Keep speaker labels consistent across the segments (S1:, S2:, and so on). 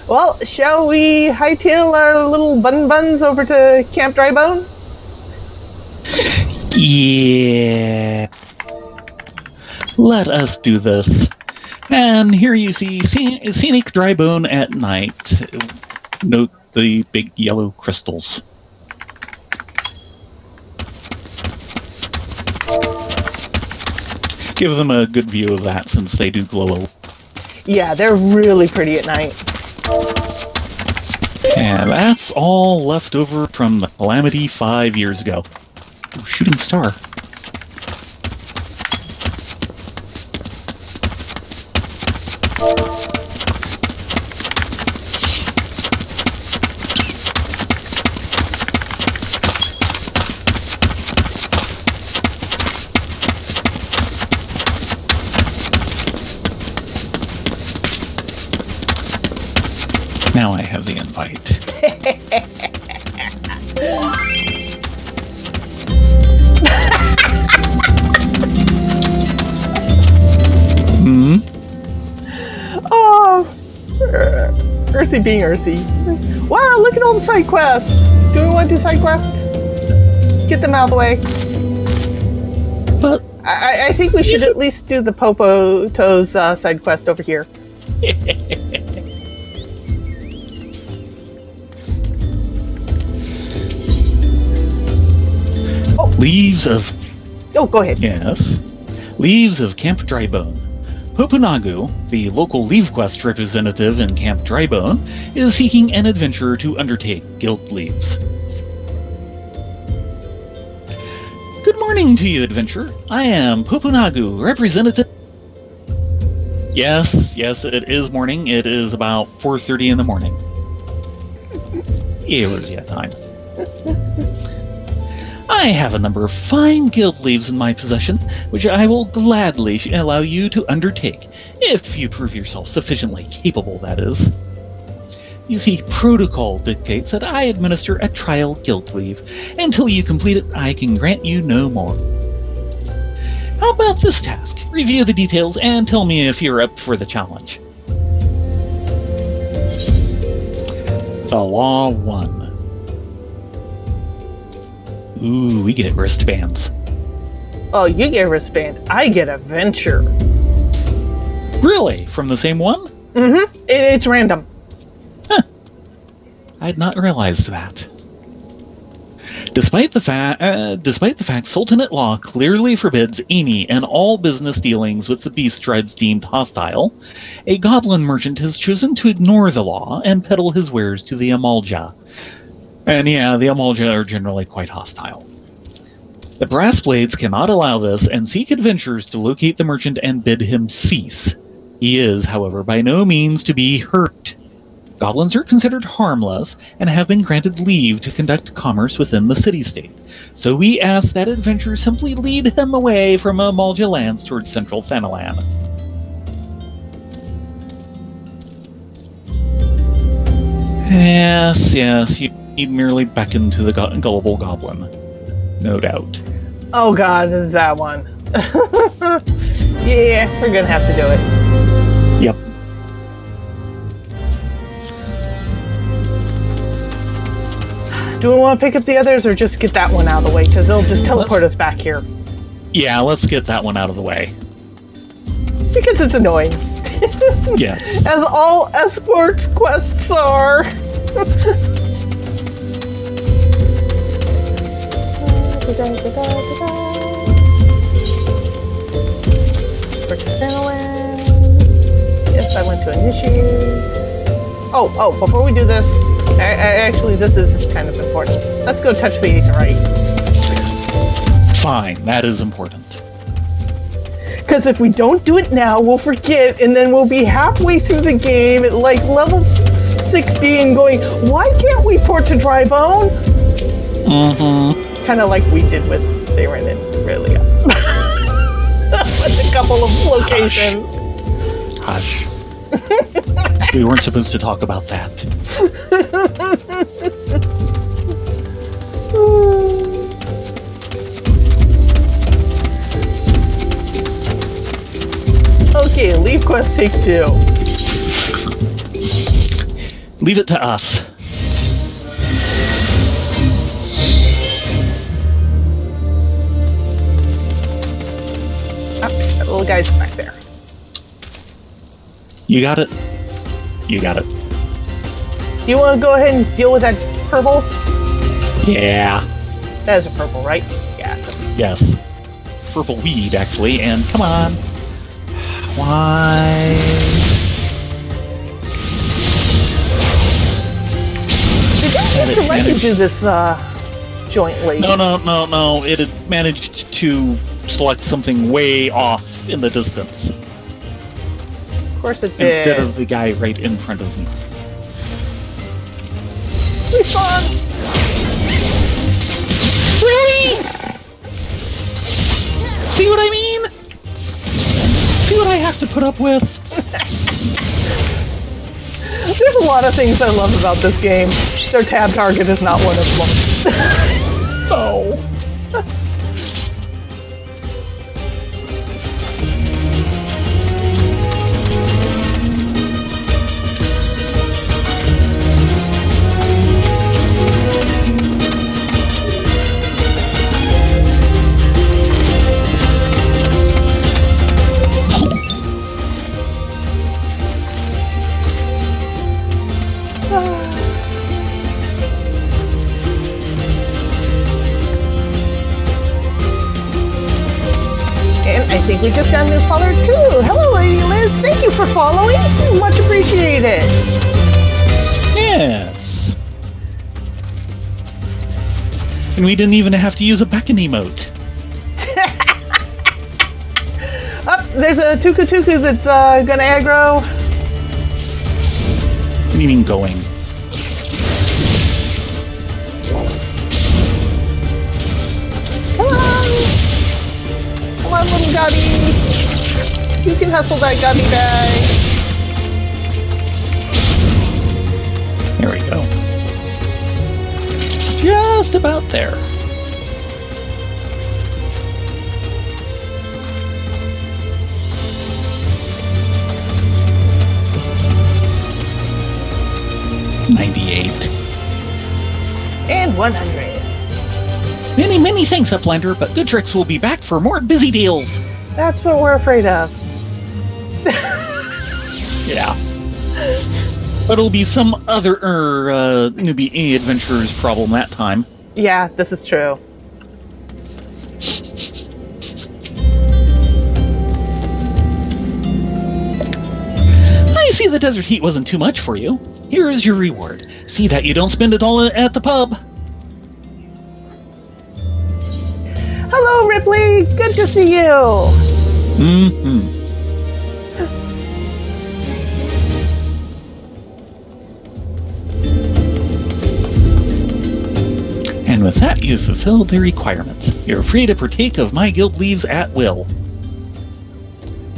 S1: Well, shall we hightail our little buns over to Camp Drybone?
S2: Yeah. Let us do this. And here you see scenic Drybone at night. Note the big yellow crystals. Give them a good view of that since they do glow.
S1: Yeah, they're really pretty at night.
S2: And that's all left over from the Calamity 5 years ago. Ooh, shooting star. Now I have the invite.
S1: Oh, Eorzea being Eorzea. Wow, look at all the side quests. Do we want to do side quests? Get them out of the way.
S2: But
S1: I think we should at least do the Popoto's side quest over here.
S2: Leaves of...
S1: Oh, go ahead.
S2: Yes. Leaves of Camp Drybone. Poponagu, the local Leave Quest representative in Camp Drybone, is seeking an adventurer to undertake guild leaves. Good morning to you, adventurer. I am Poponagu, representative... Yes, it is morning. It is about 4:30 in the morning. Eorzea time. I have a number of fine guild leaves in my possession, which I will gladly allow you to undertake, if you prove yourself sufficiently capable, that is. You see, protocol dictates that I administer a trial guild leave. Until you complete it, I can grant you no more. How about this task? Review the details and tell me if you're up for the challenge. The Law 1. Ooh, we get wristbands.
S1: Oh, you get a wristband. I get a venture.
S2: Really? From the same one?
S1: Mm-hmm. It's random.
S2: Huh. I had not realized that. Despite the fact Sultanate law clearly forbids any and all business dealings with the beast tribes deemed hostile, a goblin merchant has chosen to ignore the law and peddle his wares to the Amalja. And yeah, the Amalja are generally quite hostile. The Brass Blades cannot allow this and seek adventurers to locate the merchant and bid him cease. He is, however, by no means to be hurt. Goblins are considered harmless and have been granted leave to conduct commerce within the city-state. So we ask that adventurers simply lead him away from Amalja lands towards central Thanalan. Yes, you need merely beckon to the gullible goblin. No doubt.
S1: Oh god, this is that one. Yeah, we're gonna have to do it.
S2: Yep.
S1: Do we want to pick up the others or just get that one out of the way? Because they'll just teleport us back here.
S2: Yeah, let's get that one out of the way.
S1: Because it's annoying.
S2: Yes.
S1: As all escort quests are. Yes, I went to initiate. Oh, before we do this, actually, this is kind of important. Let's go touch the Aetheryte.
S2: Fine, that is important.
S1: Because if we don't do it now, we'll forget, and then we'll be halfway through the game at like level 60 and going, why can't we port to Drybone?
S2: Mm-hmm.
S1: Kind of like we did with Theron and Aurelia. With a couple of locations.
S2: Hush. We weren't supposed to talk about that.
S1: Okay, leave quest take 2.
S2: Leave it to us.
S1: Oh, that little guy's back there.
S2: You got it. You got it.
S1: You want to go ahead and deal with that purple?
S2: Yeah.
S1: That is a purple, right? Yeah.
S2: Yes. Purple weed, actually. And come on. Why?
S1: Did you used to let you do this jointly?
S2: No. It had managed to select something way off in the distance.
S1: Of course it did.
S2: Instead of the guy right in front of me.
S1: Respawn!
S2: Really? See what I mean? See what I have to put up with?
S1: There's a lot of things I love about this game. Their tab target is not one of them.
S2: Oh.
S1: I think we just got a new follower too. Hello, Lady Liz. Thank you for following. Much appreciated.
S2: Yes. And we didn't even have to use a beckon emote.
S1: Oh, there's a Tuku that's gonna aggro.
S2: What do you mean going?
S1: Come on, little Gubby. You can hustle that Gubby guy.
S2: There we go. Just about there. $98.
S1: And 100.
S2: Many thanks, Uplander, but Good Tricks will be back for more busy deals.
S1: That's what we're afraid of.
S2: Yeah. But it'll be some other newbie adventurer's problem that time.
S1: Yeah, this is true.
S2: I see the desert heat wasn't too much for you. Here is your reward. See that you don't spend it all at the pub.
S1: Hello, Ripley. Good to see you.
S2: Mm-hmm. And with that, you've fulfilled the requirements. You're free to partake of my guild leaves at will.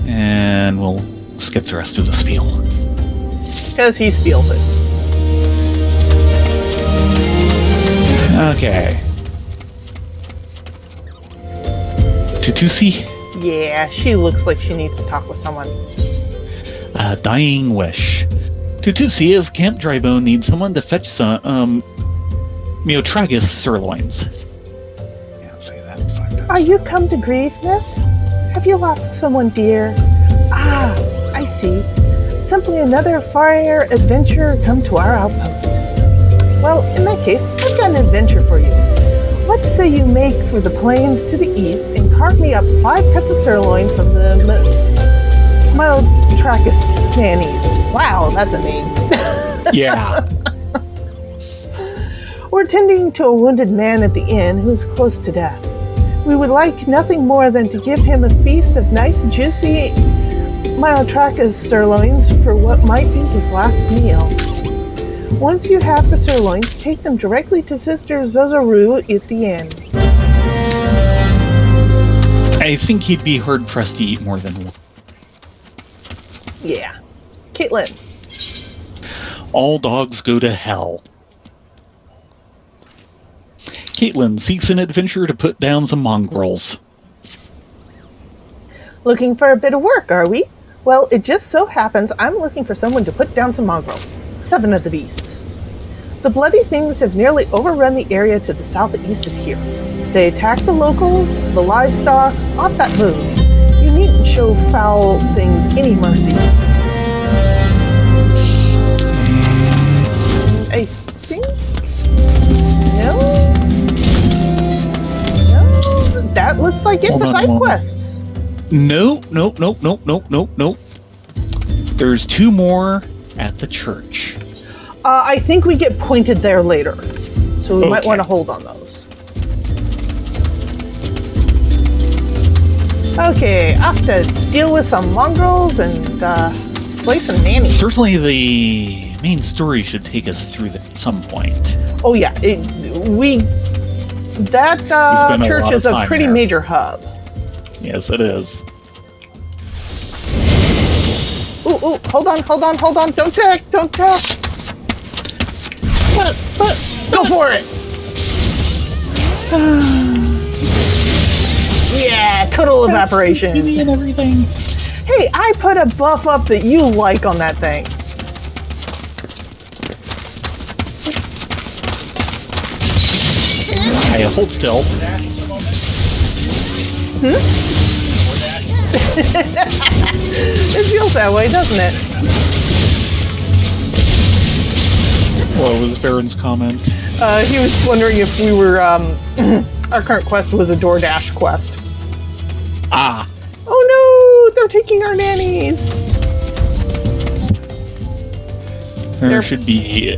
S2: And we'll skip the rest of the spiel.
S1: Because he spiels it.
S2: Okay. Tutusi?
S1: Yeah, she looks like she needs to talk with someone.
S2: A dying wish. Tutusi of Camp Drybone needs someone to fetch some, Meotragus sirloins. Can't say that. Fuck that.
S1: Are you come to grief, miss? Have you lost someone dear? Ah, I see. Simply another fire adventurer come to our outpost. Well, in that case, I've got an adventure for you. What say you make for the plains to the east and carve me up 5 cuts of sirloin from the Meotragus nannies. Wow, that's a name.
S2: Yeah.
S1: We're tending to a wounded man at the inn who's close to death. We would like nothing more than to give him a feast of nice, juicy Meotragus sirloins for what might be his last meal. Once you have the sirloins, take them directly to Sister Zozoru at the inn.
S2: I think he'd be hard-pressed to eat more than one.
S1: Yeah. Caitlin.
S2: All dogs go to hell. Caitlin seeks an adventure to put down some mongrels.
S1: Looking for a bit of work, are we? Well, it just so happens I'm looking for someone to put down some mongrels. 7 of the beasts. The bloody things have nearly overrun the area to the southeast of here. They attack the locals, the livestock, aught that moves. You needn't show foul things any mercy. I think... No? That looks like it for side quests.
S2: Nope. There's 2 more at the church.
S1: I think we get pointed there later. So we might want to hold on those. Okay, off to deal with some mongrels and slay some nannies.
S2: Certainly the main story should take us through at some point.
S1: Oh yeah, that church is a pretty major hub.
S2: Yes, it is.
S1: Ooh, hold on. Don't attack. Go for it. Yeah, total evaporation.
S2: And everything.
S1: Hey, I put a buff up that you like on that thing.
S2: I hold still.
S1: It feels that way, doesn't it?
S2: What was Baron's comment?
S1: He was wondering if we were, our current quest was a DoorDash quest.
S2: Ah.
S1: Oh no, they're taking our nannies.
S2: There should be,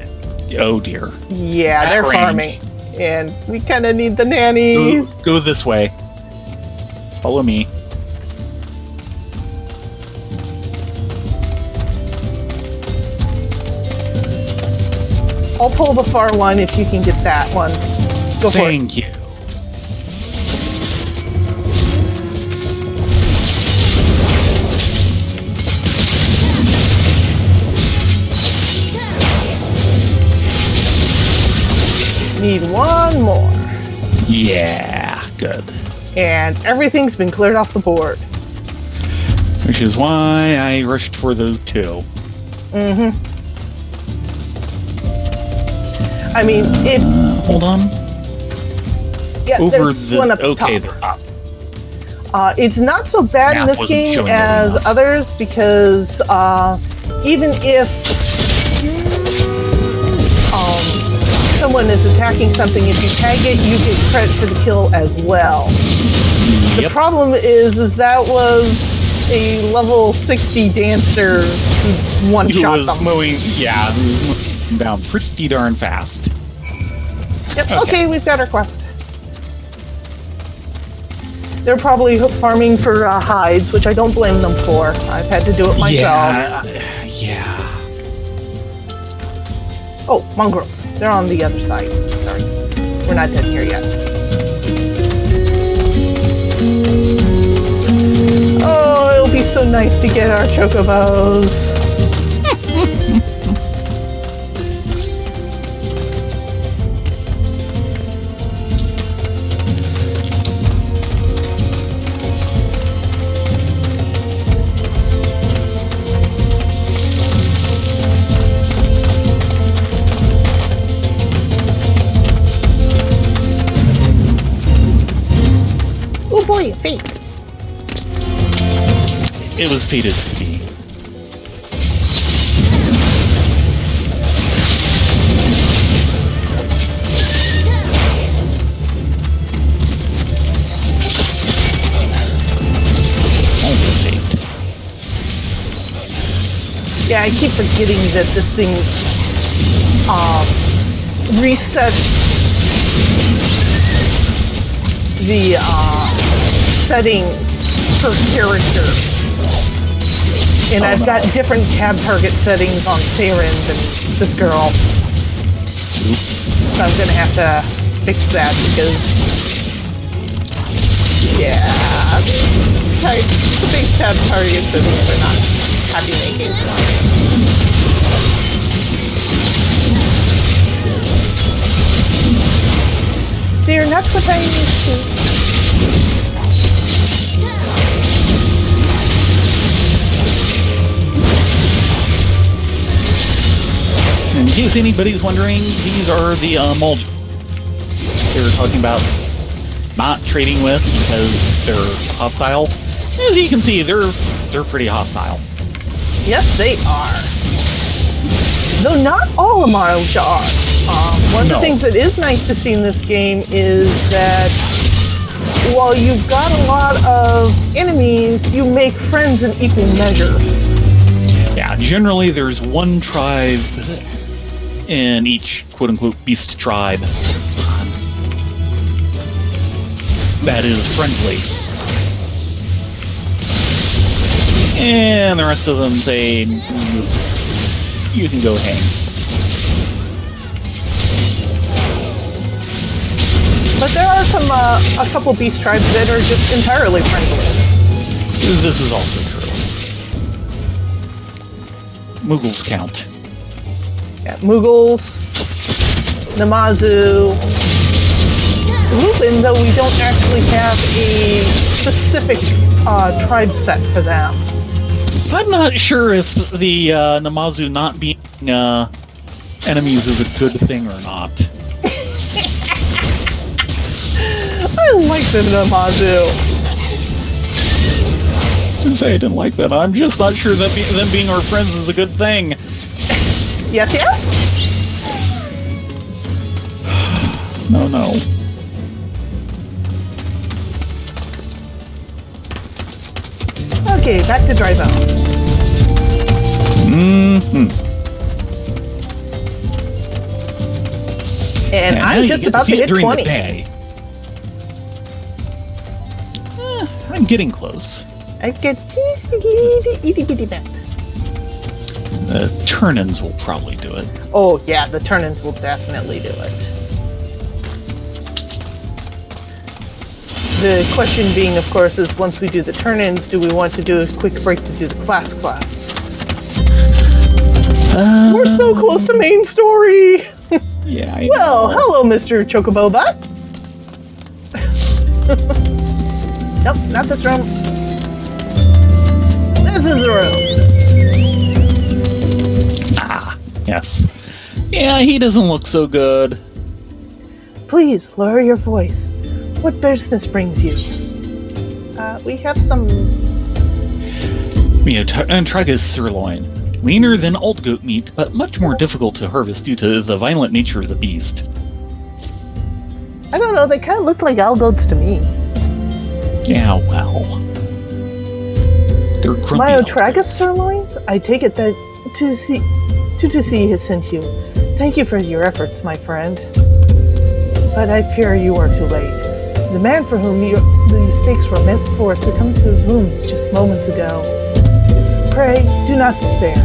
S2: oh dear.
S1: Yeah, they're farming. And we kind of need the nannies.
S2: Go this way. Follow me.
S1: I'll pull the far one if you can get that one. Go for it.
S2: Thank you.
S1: Need one more.
S2: Yeah, good.
S1: And everything's been cleared off the board.
S2: Which is why I rushed for those 2.
S1: Mm-hmm. I mean, if...
S2: hold on.
S1: Yeah, there's one up top.
S2: They're up.
S1: It's not so bad in this game as others because even if someone is attacking something, if you tag it, you get credit for the kill as well. Yep. The problem is that was a level 60 dancer who one-shot them.
S2: Moving down pretty darn fast.
S1: Yep, okay, we've got our quest. They're probably farming for hides, which I don't blame them for. I've had to do it myself.
S2: Yeah.
S1: Oh, mongrels. They're on the other side. Sorry. We're not dead here yet. Oh, it'll be so nice to get our chocobos. Boy, fate.
S2: It was fated to be. Almost fate.
S1: Yeah, I keep forgetting that this thing resets the settings per character. And I've got different tab target settings on Theron than this girl. So I'm going to have to fix that because, the base tab target settings are not happy making. They're not what I used to.
S2: case anybody's wondering, these are the Mulch they were talking about not trading with because they're hostile. As you can see, they're pretty hostile.
S1: Yes, they are. Though not all Mulch are. One of the things that is nice to see in this game is that while you've got a lot of enemies, you make friends in equal measures.
S2: Yeah, generally there's one tribe in each quote-unquote beast tribe that is friendly. And the rest of them say, you can go hang.
S1: But there are a couple beast tribes that are just entirely friendly.
S2: This is also true. Muggles count.
S1: Yeah, Muggles, Namazu, Lupin, though we don't actually have a specific tribe set for them.
S2: I'm not sure if the Namazu not being enemies is a good thing or not.
S1: I like the Namazu.
S2: I didn't say I didn't like that. I'm just not sure that them being our friends is a good thing.
S1: Yes, yes?
S2: No.
S1: Okay, back to Drybone. And I'm just about to hit 20.
S2: I'm getting close.
S1: I get just a little itty bitty bit.
S2: The turn-ins will probably do it.
S1: Oh, yeah, the turn-ins will definitely do it. The question being, of course, is once we do the turn-ins, do we want to do a quick break to do the class quests? We're so close to main story!
S2: Yeah, I
S1: Well,
S2: know.
S1: hello, Mr. Chocobo Butt. Nope, not this room. This is the room.
S2: Ah, yes. Yeah, he doesn't look so good.
S1: Please, lower your voice. What business brings you? We have some...
S2: Tragus sirloin. Leaner than old goat meat, but much more difficult to harvest due to the violent nature of the beast.
S1: I don't know, they kind of look like owl goats to me.
S2: Yeah, well. They're grumpy.
S1: Myotragus sirloins? I take it that Tutusi has sent you. Thank you for your efforts, my friend. But I fear you are too late. The man for whom the steaks were meant for succumbed to his wounds just moments ago. Pray, do not despair.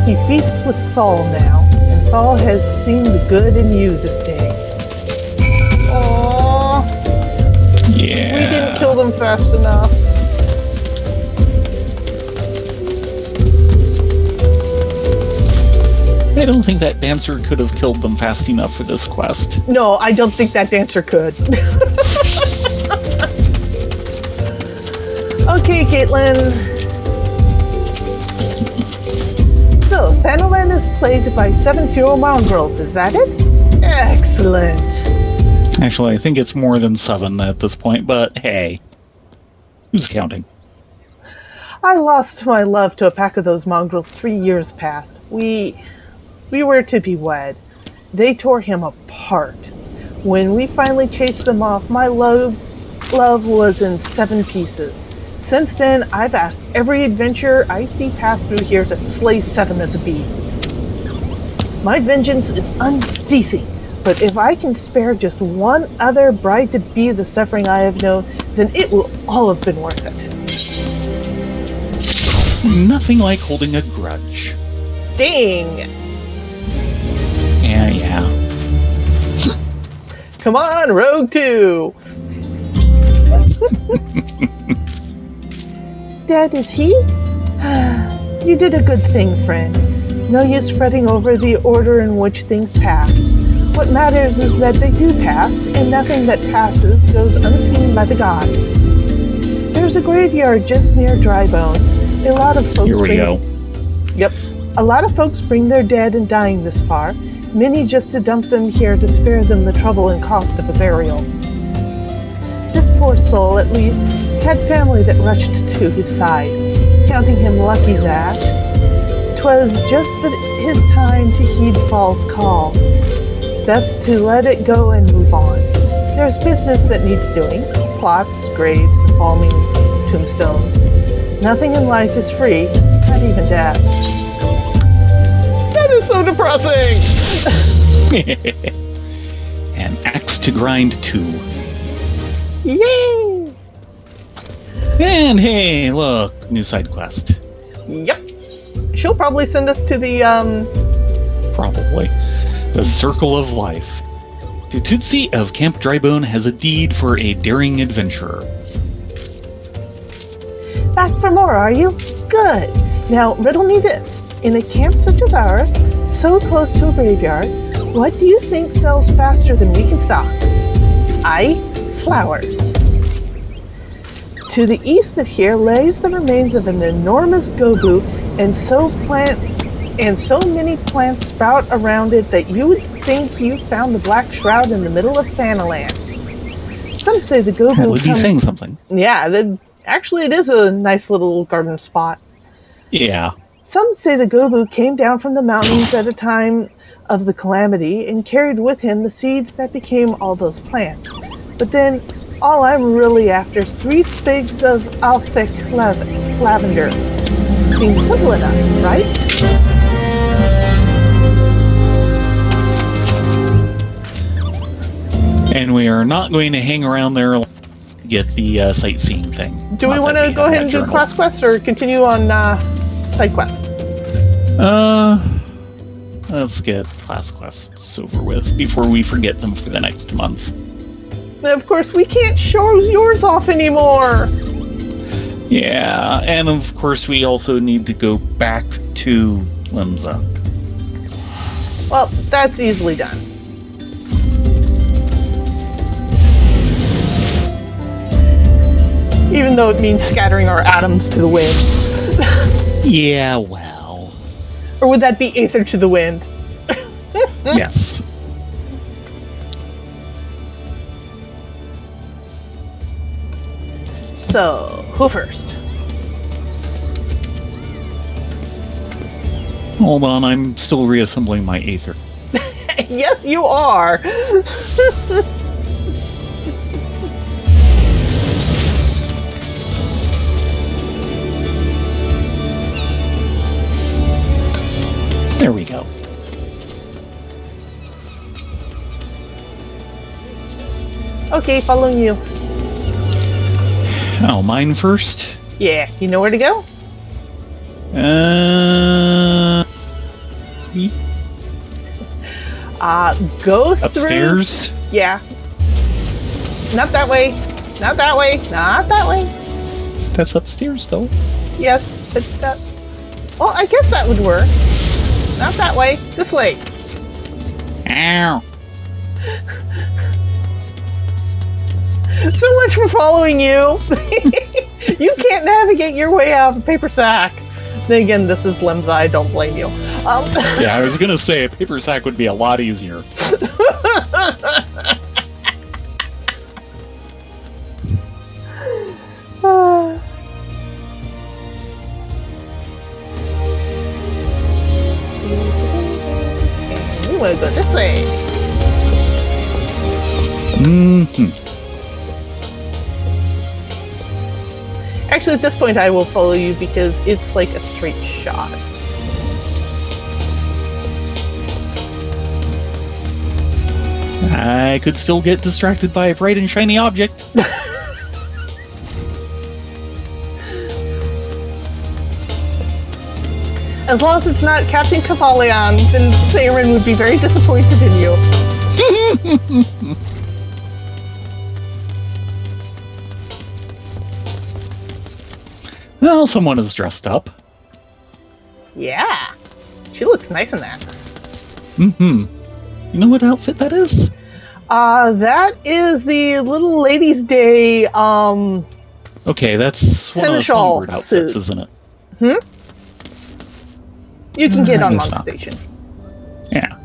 S1: He feasts with Thal now, and Thal has seen the good in you this day. Aww.
S2: Yeah.
S1: We didn't kill them fast enough.
S2: I don't think that dancer could have killed them fast enough for this quest.
S1: No, I don't think that dancer could. Okay, Caitlin. So, Thanalan is plagued by 7 feral mongrels, is that it? Excellent.
S2: Actually, I think it's more than 7 at this point, but hey. Who's counting?
S1: I lost my love to a pack of those mongrels 3 years past. We were to be wed. They tore him apart. When we finally chased them off, my love was in 7 pieces. Since then, I've asked every adventurer I see pass through here to slay 7 of the beasts. My vengeance is unceasing, but if I can spare just one other bride-to-be the suffering I have known, then it will all have been worth it.
S2: Nothing like holding a grudge.
S1: Dang!
S2: Yeah.
S1: Come on, Rogue 2! Dead is he? You did a good thing, friend. No use fretting over the order in which things pass. What matters is that they do pass, and nothing that passes goes unseen by the gods. There's a graveyard just near Drybone. A lot of folks
S2: Here we go.
S1: Yep. A lot of folks bring their dead and dying this far, many just to dump them here to spare them the trouble and cost of a burial. This poor soul, at least, had family that rushed to his side, counting him lucky that 'twas just his time to heed fall's call. Best to let it go and move on. There's business that needs doing, plots, graves, embalmings, tombstones. Nothing in life is free, not even death. That is so depressing!
S2: An axe to grind too.
S1: Yay!
S2: And hey, look, new side quest.
S1: Yep. She'll probably send us to the,
S2: Probably. The Circle of Life. The Tutsi of Camp Drybone has a deed for a daring adventurer.
S1: Back for more, are you? Good. Now, riddle me this. In a camp such as ours, so close to a graveyard, what do you think sells faster than we can stock? Aye, flowers. To the east of here lays the remains of an enormous gobu, and so many plants sprout around it that you would think you found the black shroud in the middle of Thanaland. Some say the gobu
S2: That would be saying something.
S1: Yeah, actually it is a nice little garden spot.
S2: Yeah.
S1: Some say the gobu came down from the mountains at a time of the calamity and carried with him the seeds that became all those plants. But then, all I'm really after is 3 sprigs of Althik lavender. Seems simple enough, right?
S2: And we are not going to hang around there to get the sightseeing thing.
S1: Do we want to go ahead and do class quests or continue on side quests?
S2: Let's get class quests over with before we forget them for the next month.
S1: Of course, we can't show yours off anymore.
S2: Yeah, and of course we also need to go back to Limsa.
S1: Well, that's easily done. Even though it means scattering our atoms to the wind.
S2: Yeah, well.
S1: Or would that be aether to the wind?
S2: Yes.
S1: So, who first?
S2: Hold on, I'm still reassembling my aether.
S1: Yes, you are!
S2: There we go.
S1: Okay, following you.
S2: Oh, mine first?
S1: Yeah, you know where to go? Go through...
S2: Upstairs?
S1: Yeah. Not that way. Not that way. Not that way.
S2: That's upstairs, though.
S1: Yes, but that... Well, I guess that would work. Not that way. This way.
S2: Ow.
S1: So much for following you. You can't navigate your way out of a paper sack. Then again, this is Limsa. I don't blame you.
S2: Yeah, I was going to say a paper sack would be a lot easier.
S1: You want to go this way.
S2: Mm-hmm.
S1: Actually, at this point, I will follow you because it's like a straight shot.
S2: I could still get distracted by a bright and shiny object.
S1: As long as it's not Captain Cavalion, then Theron would be very disappointed in you.
S2: Well, someone is dressed up.
S1: Yeah. She looks nice in that.
S2: Mm-hmm. You know what outfit that is?
S1: That is the Little Ladies' Day,
S2: Okay, that's one of the
S1: Seneschal
S2: Songbird outfits,
S1: suit.
S2: isn't it?
S1: You can get
S2: I
S1: on
S2: guess
S1: Monk
S2: not.
S1: Station.
S2: Yeah.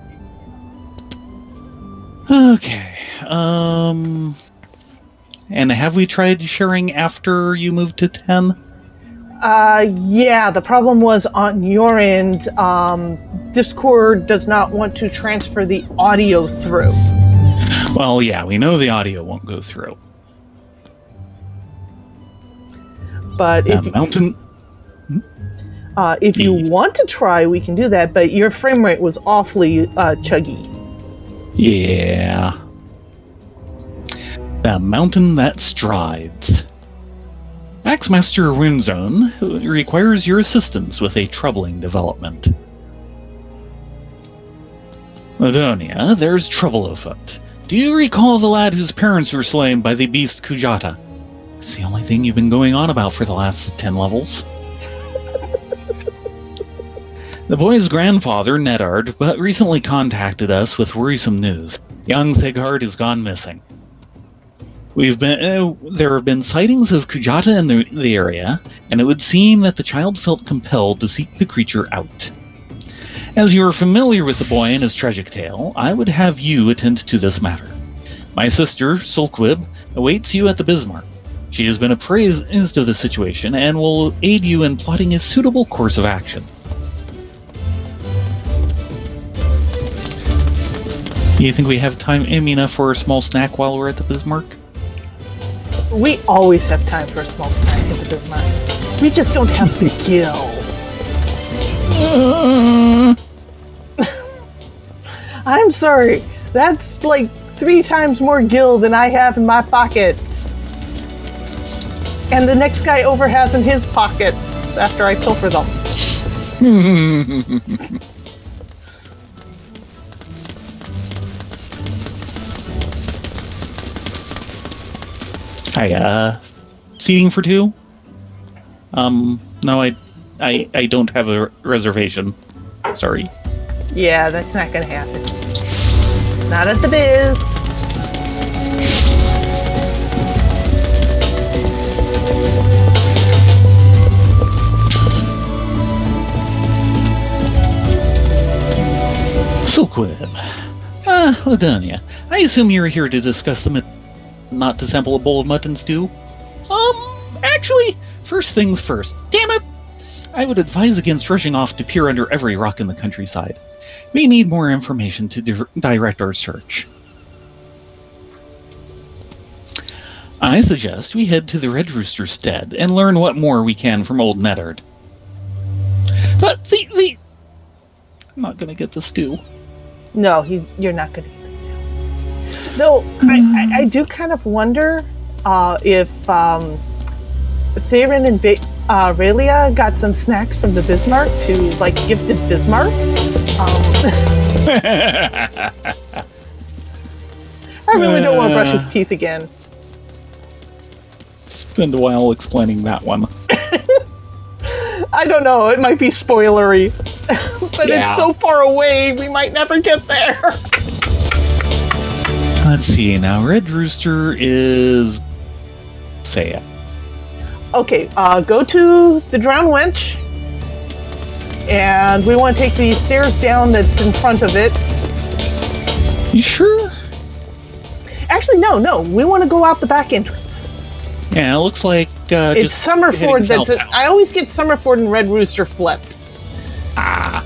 S2: Okay. And have we tried sharing after you moved to 10?
S1: Yeah, the problem was on your end, Discord does not want to transfer the audio through.
S2: Well, yeah, we know the audio won't go through.
S1: But if you want to try, we can do that, but your frame rate was awfully chuggy.
S2: Yeah. The mountain that strides. Axemaster Runezone requires your assistance with a troubling development. Ladonia, there's trouble afoot. Do you recall the lad whose parents were slain by the beast Kujata? It's the only thing you've been going on about for the last 10 levels. The boy's grandfather, Nedard, but recently contacted us with worrisome news. Young Sighard has gone missing. There have been sightings of Kujata in the area, and it would seem that the child felt compelled to seek the creature out. As you are familiar with the boy and his tragic tale, I would have you attend to this matter. My sister, Sulkwib, awaits you at the Bismarck. She has been appraised of the situation and will aid you in plotting a suitable course of action. Do you think we have time enough for a small snack while we're at the Bismarck?
S1: We always have time for a small snack at the Bismarck. We just don't have the gil. I'm sorry. That's like 3 times more gil than I have in my pockets. And the next guy over has in his pockets after I pilfer them.
S2: Hi, seating for 2? No, I don't have a reservation. Sorry.
S1: Yeah, that's not gonna happen. Not at the Biz.
S2: Silkwib. Ladonia, I assume you're here to discuss the not to sample a bowl of mutton stew? Actually, first things first. Damn it! I would advise against rushing off to peer under every rock in the countryside. We need more information to direct our search. I suggest we head to the Red Rooster's stead and learn what more we can from old Nedard. But I'm not gonna get the stew.
S1: No, you're not gonna get the stew. Though, I do kind of wonder if Theron and Raelia got some snacks from the Bismarck to, like, gifted Bismarck. I really don't want to brush his teeth again.
S2: Spend a while explaining that one.
S1: I don't know, it might be spoilery. But
S2: yeah.
S1: It's so far away, we might never get there.
S2: Let's see, now Red Rooster is... Say it.
S1: Okay, go to the Drowned Wench. And we want to take the stairs down that's in front of it.
S2: You sure?
S1: Actually, no. We want to go out the back entrance.
S2: Yeah, it looks like
S1: it's
S2: just
S1: Summerford. I always get Summerford and Red Rooster flipped.
S2: Ah.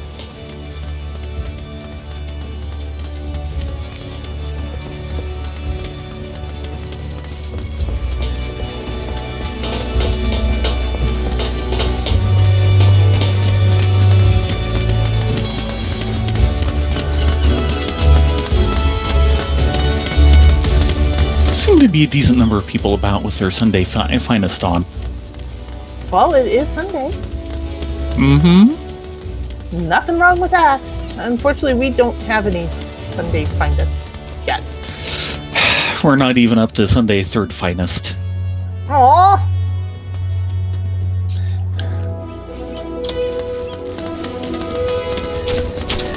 S2: Seem to be a decent number of people about with their Sunday finest on.
S1: Well, it is Sunday.
S2: Mm-hmm.
S1: Nothing wrong with that. Unfortunately, we don't have any Sunday finest yet.
S2: We're not even up to Sunday third finest.
S1: Aww.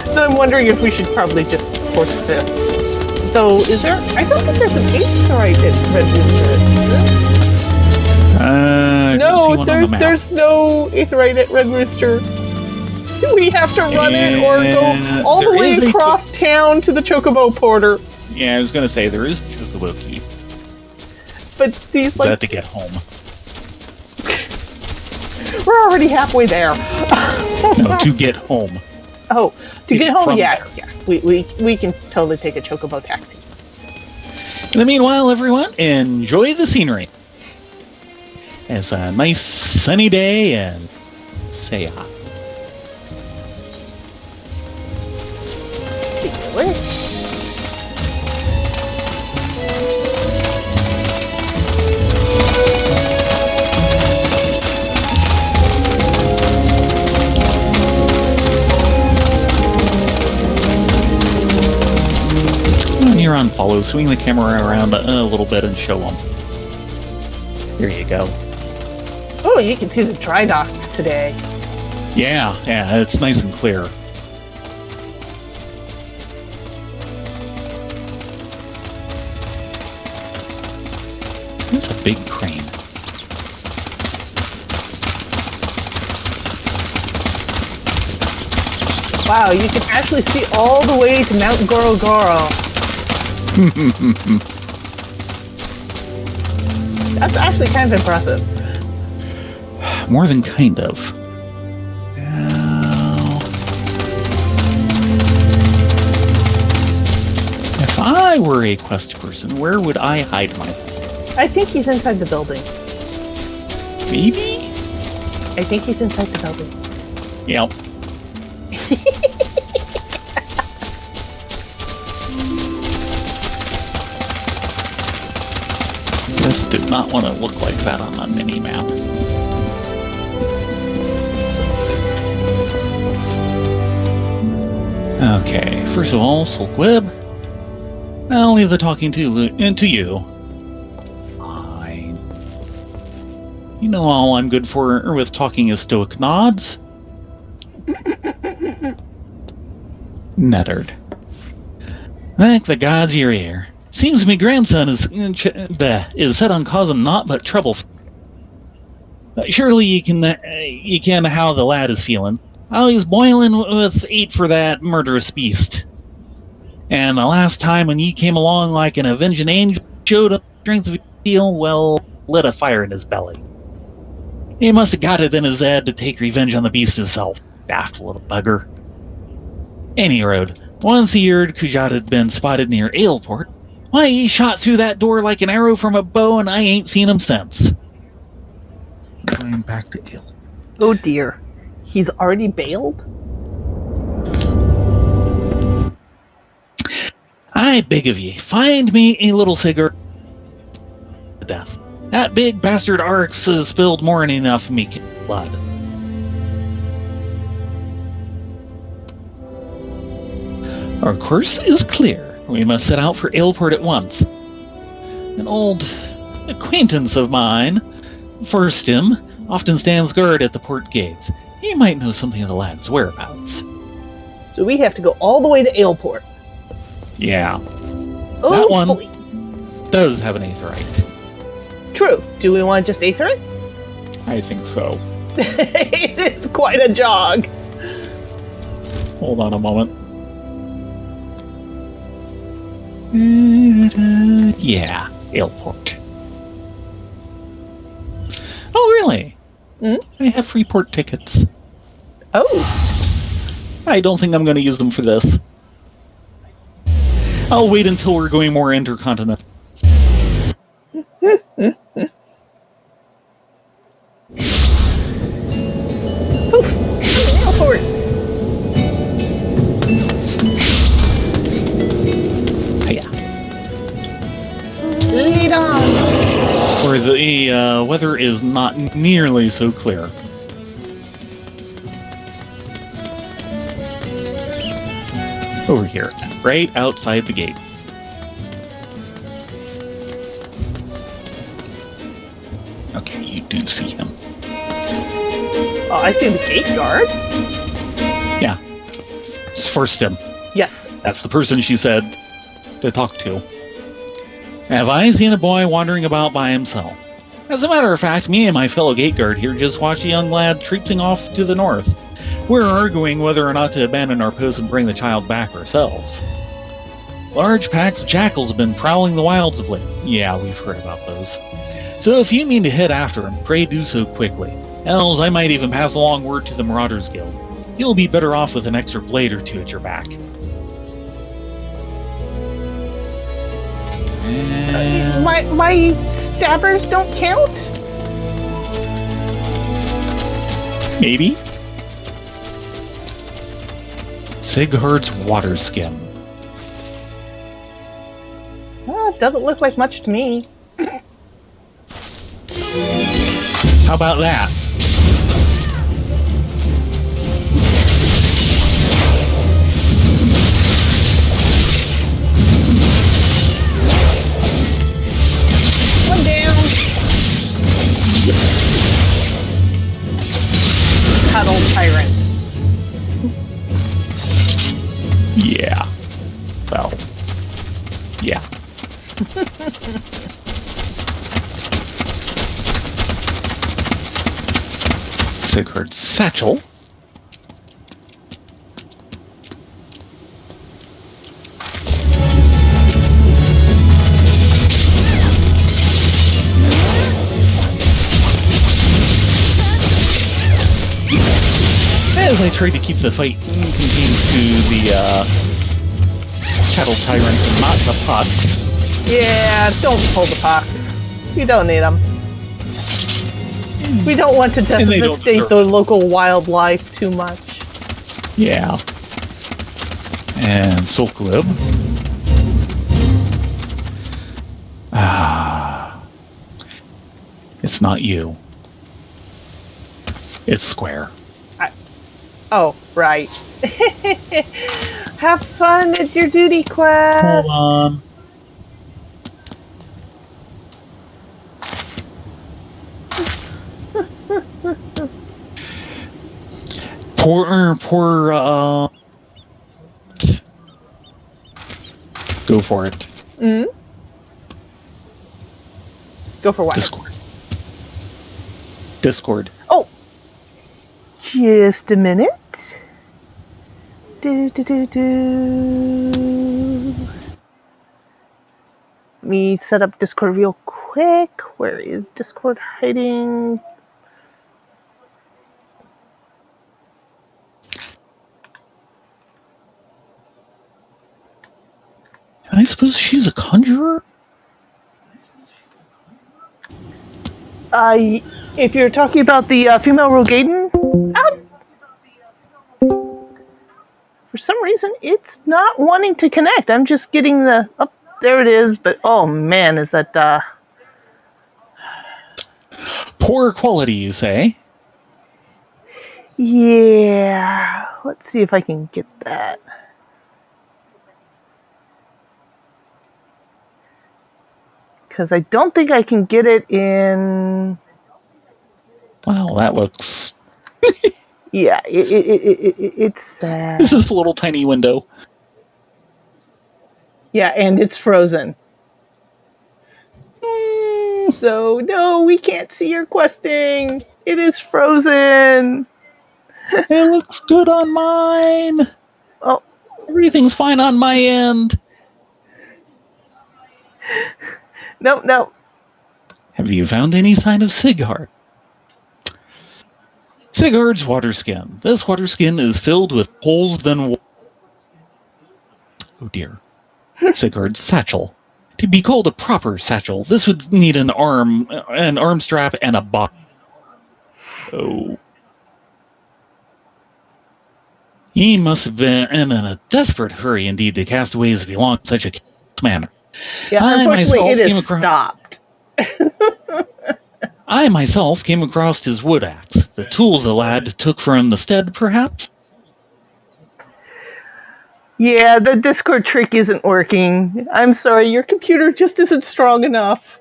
S1: So I'm wondering if we should probably just port this. Though, is there? I don't think there's an aetheryte at Red Rooster, is there? No, there's no aetheryte at Red Rooster. We have to run it or go all the way across town to the Chocobo Porter.
S2: Yeah, I was going to say, there is Chocobo Key.
S1: But these,
S2: That to get home.
S1: We're already halfway there.
S2: No, to get home.
S1: Oh, to get home?
S2: From
S1: Yeah,
S2: there.
S1: yeah. We can totally take a Chocobo taxi.
S2: In the meanwhile, everyone, enjoy the scenery. It's a nice sunny day in Eorzea.
S1: Speaking of which...
S2: When you're on follow, swing the camera around a little bit and show them. There you go.
S1: Oh, you can see the dry docks today.
S2: Yeah, it's nice and clear. It's a big crane.
S1: Wow, you can actually see all the way to Mount Gorogoro. That's actually kind of impressive.
S2: More than kind of. Now, if I were a quest person, where would I hide my...
S1: I think he's inside the building.
S2: Maybe?
S1: I think he's inside the building.
S2: Yep. This did not want to look like that on the mini-map. Okay, first of all, Sulk Web. I'll leave the talking to you. Fine. You know all I'm good for with talking is stoic nods. Nettered. Thank the gods you're here. Seems me grandson is set on causing naught but trouble. Surely you can how the lad is feeling. Oh, he's boiling with hate for that murderous beast. And the last time when ye came along like an avenging angel, showed up strength of steel, well, lit a fire in his belly. He must have got it in his head to take revenge on the beast himself. Daft little bugger. Any road. Once he heard Kujat had been spotted near Aleport, why, he shot through that door like an arrow from a bow, and I ain't seen him since. Going back to Aleport.
S1: Oh dear. He's already bailed?
S2: I beg of ye, find me a little cigarette to death. That big bastard Arx has spilled more than enough of me blood. Our course is clear. We must set out for Aleport at once. An old acquaintance of mine, Firstim, often stands guard at the port gates. He might know something of the lad's whereabouts.
S1: So we have to go all the way to Aleport.
S2: Yeah.
S1: Oh,
S2: that one
S1: boy.
S2: does have an aetherite.
S1: True. Do we want to just aether it?
S2: I think so.
S1: It is quite a jog.
S2: Hold on a moment. Yeah, Aleport. Oh, really? I have free port tickets.
S1: Oh.
S2: I don't think I'm going to use them for this. I'll wait until we're going more intercontinental.
S1: Poof. Aleport.
S2: Yeah.
S1: Lead on.
S2: Where the weather is not nearly so clear. Over here, right outside the gate. Okay, you do see him.
S1: Oh, I see the gate guard.
S2: Yeah. It's Firstim.
S1: Yes.
S2: That's the person she said to talk to. Have I seen a boy wandering about by himself? As a matter of fact, me and my fellow gate guard here just watched a young lad traipsing off to the north. We're arguing whether or not to abandon our post and bring the child back ourselves. Large packs of jackals have been prowling the wilds of late. Yeah, we've heard about those. So if you mean to head after them, pray do so quickly. Else, I might even pass along word to the Marauders Guild. You'll be better off with an extra blade or two at your back.
S1: My stabbers don't count?
S2: Maybe? Sighard's water skin.
S1: Well, it doesn't look like much to me.
S2: How about that?
S1: One down. Cuddle tyrant.
S2: Yeah. Well. Yeah. Sighard's satchel. As I tried to keep the fight contained to the cattle tyrants and not the pucks.
S1: Yeah, don't pull the pucks. We don't need them. We don't want to devastate the local wildlife too much.
S2: Yeah. And Sulklib. It's not you. It's Square.
S1: Oh, right. Have fun at your duty quest.
S2: Hold on. Go for it.
S1: Mm-hmm. Go for what?
S2: Discord.
S1: Oh! Just a minute. Let me set up Discord real quick. Where is Discord hiding?
S2: I suppose she's a conjurer?
S1: If you're talking about the female Rogaden, for some reason, it's not wanting to connect. I'm just getting the... Oh, there it is, but oh man, is that...
S2: Poor quality, you say?
S1: Yeah. Let's see if I can get that. Because I don't think I can get it in...
S2: Wow, that looks...
S1: Yeah, it's sad.
S2: This is a little tiny window.
S1: Yeah, and it's frozen. So, no, we can't see your questing. It is frozen.
S2: It looks good on mine.
S1: Oh.
S2: Everything's fine on my end.
S1: No.
S2: Have you found any sign of Sighard? Sighard's water skin. This water skin is filled with holes than... Oh dear. Sighard's satchel. To be called a proper satchel, this would need an arm strap, and a box. Oh. He must have been in a desperate hurry indeed to cast away as belong in such a manner.
S1: Yeah, unfortunately it is stopped.
S2: I myself came across his wood axe. The tool the lad took from the stead, perhaps?
S1: Yeah, the Discord trick isn't working. I'm sorry, your computer just isn't strong enough.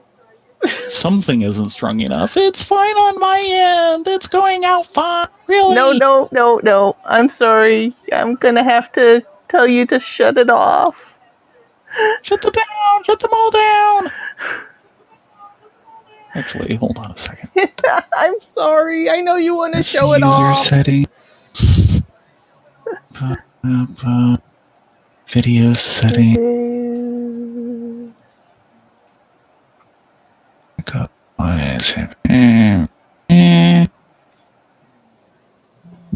S2: Something isn't strong enough. It's fine on my end. It's going out fine. Really?
S1: No. I'm sorry. I'm gonna have to tell you to shut it off.
S2: Shut them down. Shut them all down. Actually, hold on a second.
S1: I'm sorry. I know you want to show it off.
S2: User settings. Video settings.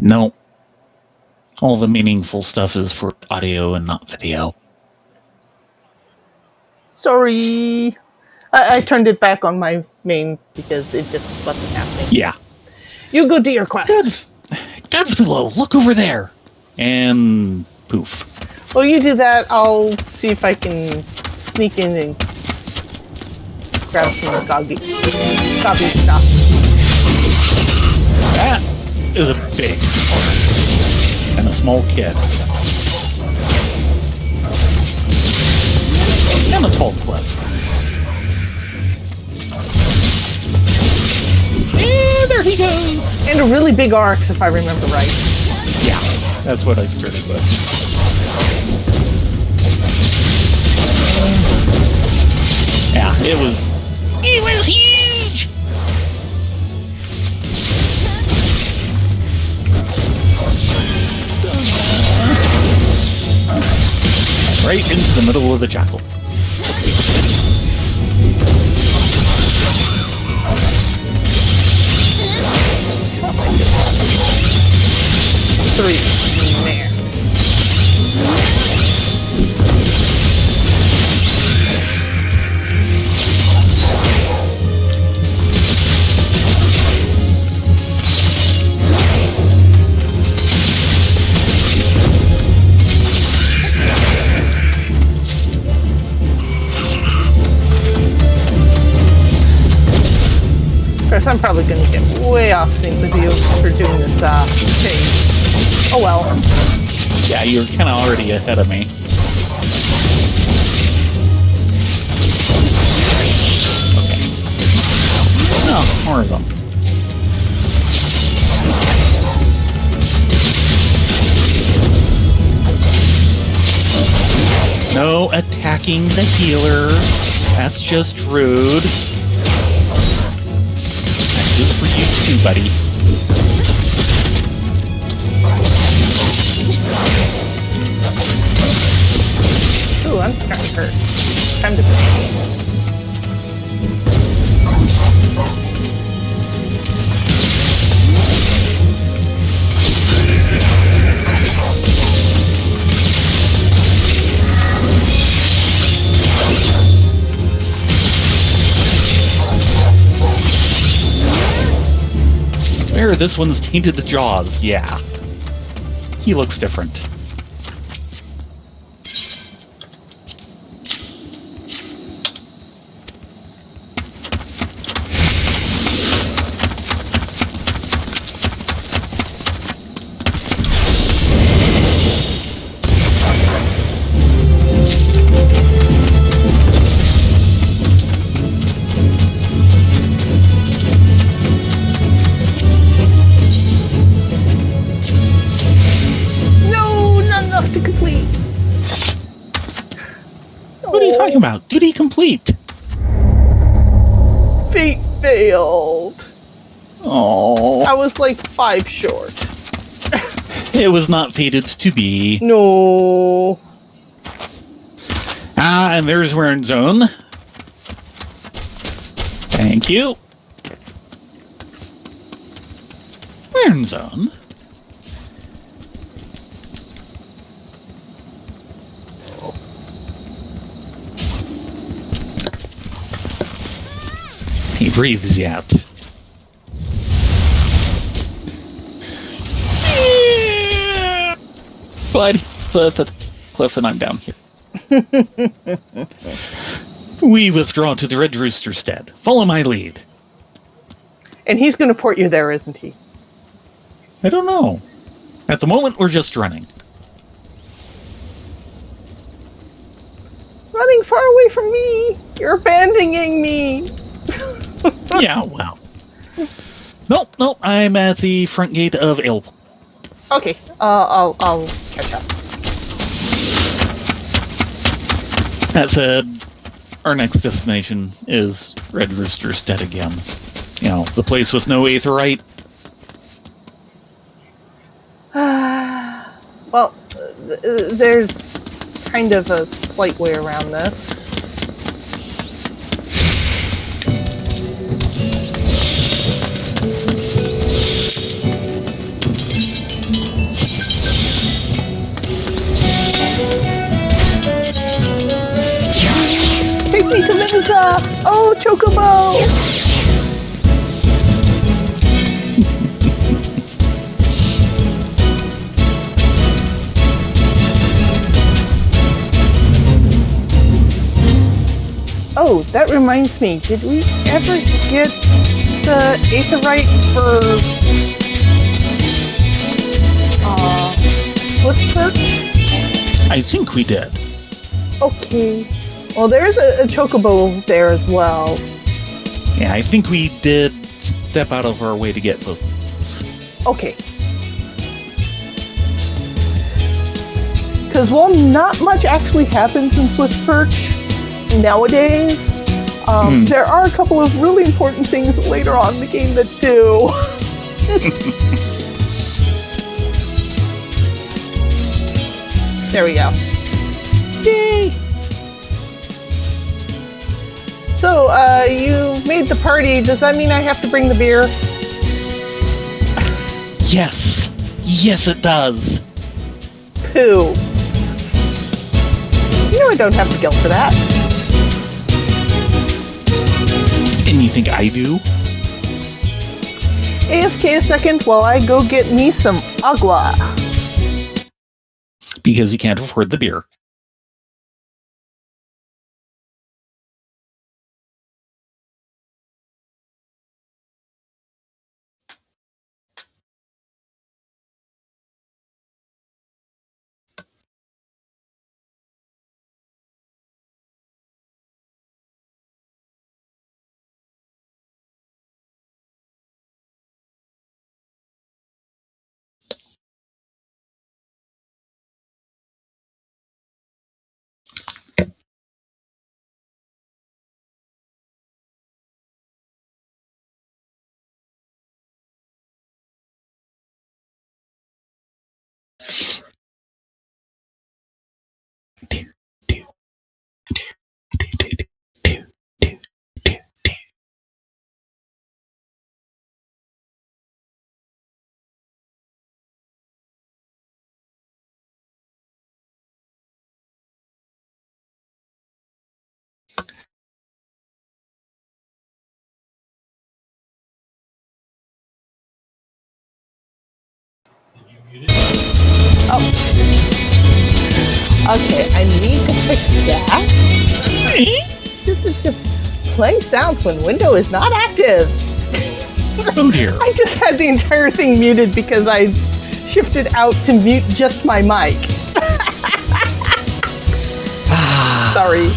S2: No. All the meaningful stuff is for audio and not video.
S1: Sorry. I turned it back on my main because it just wasn't happening.
S2: Yeah.
S1: You go do your quest.
S2: God's below. Look over there. And poof.
S1: Well, you do that. I'll see if I can sneak in and grab some gobby stuff.
S2: That is a big horse and a small kid. And a tall cliff. And there he goes.
S1: And a really big oryx, if I remember right.
S2: Yeah, that's what I started with. Yeah, it was huge. Right into the middle of the jackal.
S1: Three. There. Of course, I'm probably going to get way off sync with you for doing this change. Oh well.
S2: Yeah, you're kind of already ahead of me. Okay. Oh, more of them. No attacking the healer. That's just rude. This is for you too, buddy.
S1: Ooh, I'm starting to hurt. Time to play.
S2: There, this one's tainted the jaws. Yeah. He looks different. About duty complete.
S1: Fate failed.
S2: Oh,
S1: I was like 5 short.
S2: It was not fated to be.
S1: No.
S2: Ah, and there's Wearing Zone. Thank you. Wearing Zone. He breathes yet. Slide the cliff and I'm down here. We withdraw to the Red Rooster stead. Follow my lead.
S1: And he's going to port you there, isn't he?
S2: I don't know. At the moment, we're just running.
S1: Running far away from me. You're abandoning me.
S2: Yeah, well. Nope. I'm at the front gate of Ale.
S1: Okay, I'll catch up.
S2: That said, our next destination is Red Rooster Stead again. You know, the place with no aetherite.
S1: Well, there's kind of a slight way around this. Take me to Mensa! Oh, Chocobo! Oh, that reminds me. Did we ever get the Aetherite for Swift Perch?
S2: I think we did.
S1: Okay. Well, there's a Chocobo there as well.
S2: Yeah, I think we did step out of our way to get both of those.
S1: Okay. Because while not much actually happens in Swift Perch nowadays, there are a couple of really important things later on in the game that do. There we go. Yay! So, you made the party. Does that mean I have to bring the beer?
S2: Yes. Yes, it does.
S1: Pooh. You know I don't have the guilt for that.
S2: And you think I do?
S1: AFK a second while I go get me some agua.
S2: Because you can't afford the beer.
S1: Oh. Okay, I need to fix that. System to play sounds when window is not active.
S2: Oh dear.
S1: I just had the entire thing muted because I shifted out to mute just my mic. Sorry.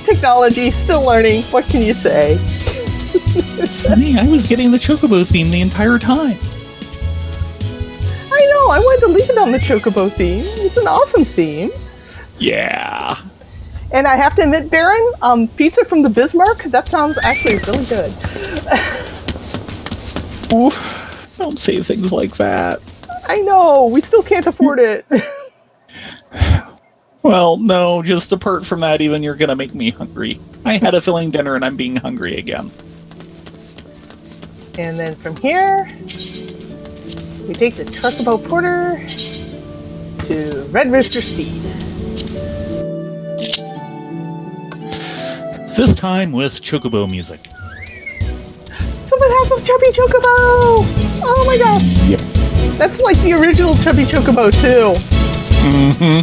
S1: Technology, still learning. What can you say?
S2: Me, I was getting the Chocobo theme the entire time.
S1: I know, I wanted to leave it on the Chocobo theme. It's an awesome theme.
S2: Yeah.
S1: And I have to admit, Baron, pizza from the Bismarck, that sounds actually really good.
S2: Ooh, don't say things like that.
S1: I know, we still can't afford it.
S2: Well, no, just apart from that, even you're gonna make me hungry. I had a filling dinner and I'm being hungry again.
S1: And then from here, we take the Chocobo Porter to Red Rooster Steed.
S2: This time with Chocobo music.
S1: Someone has a Chubby Chocobo! Oh my gosh!
S2: Yep.
S1: That's like the original Chubby Chocobo too.
S2: Mm-hmm.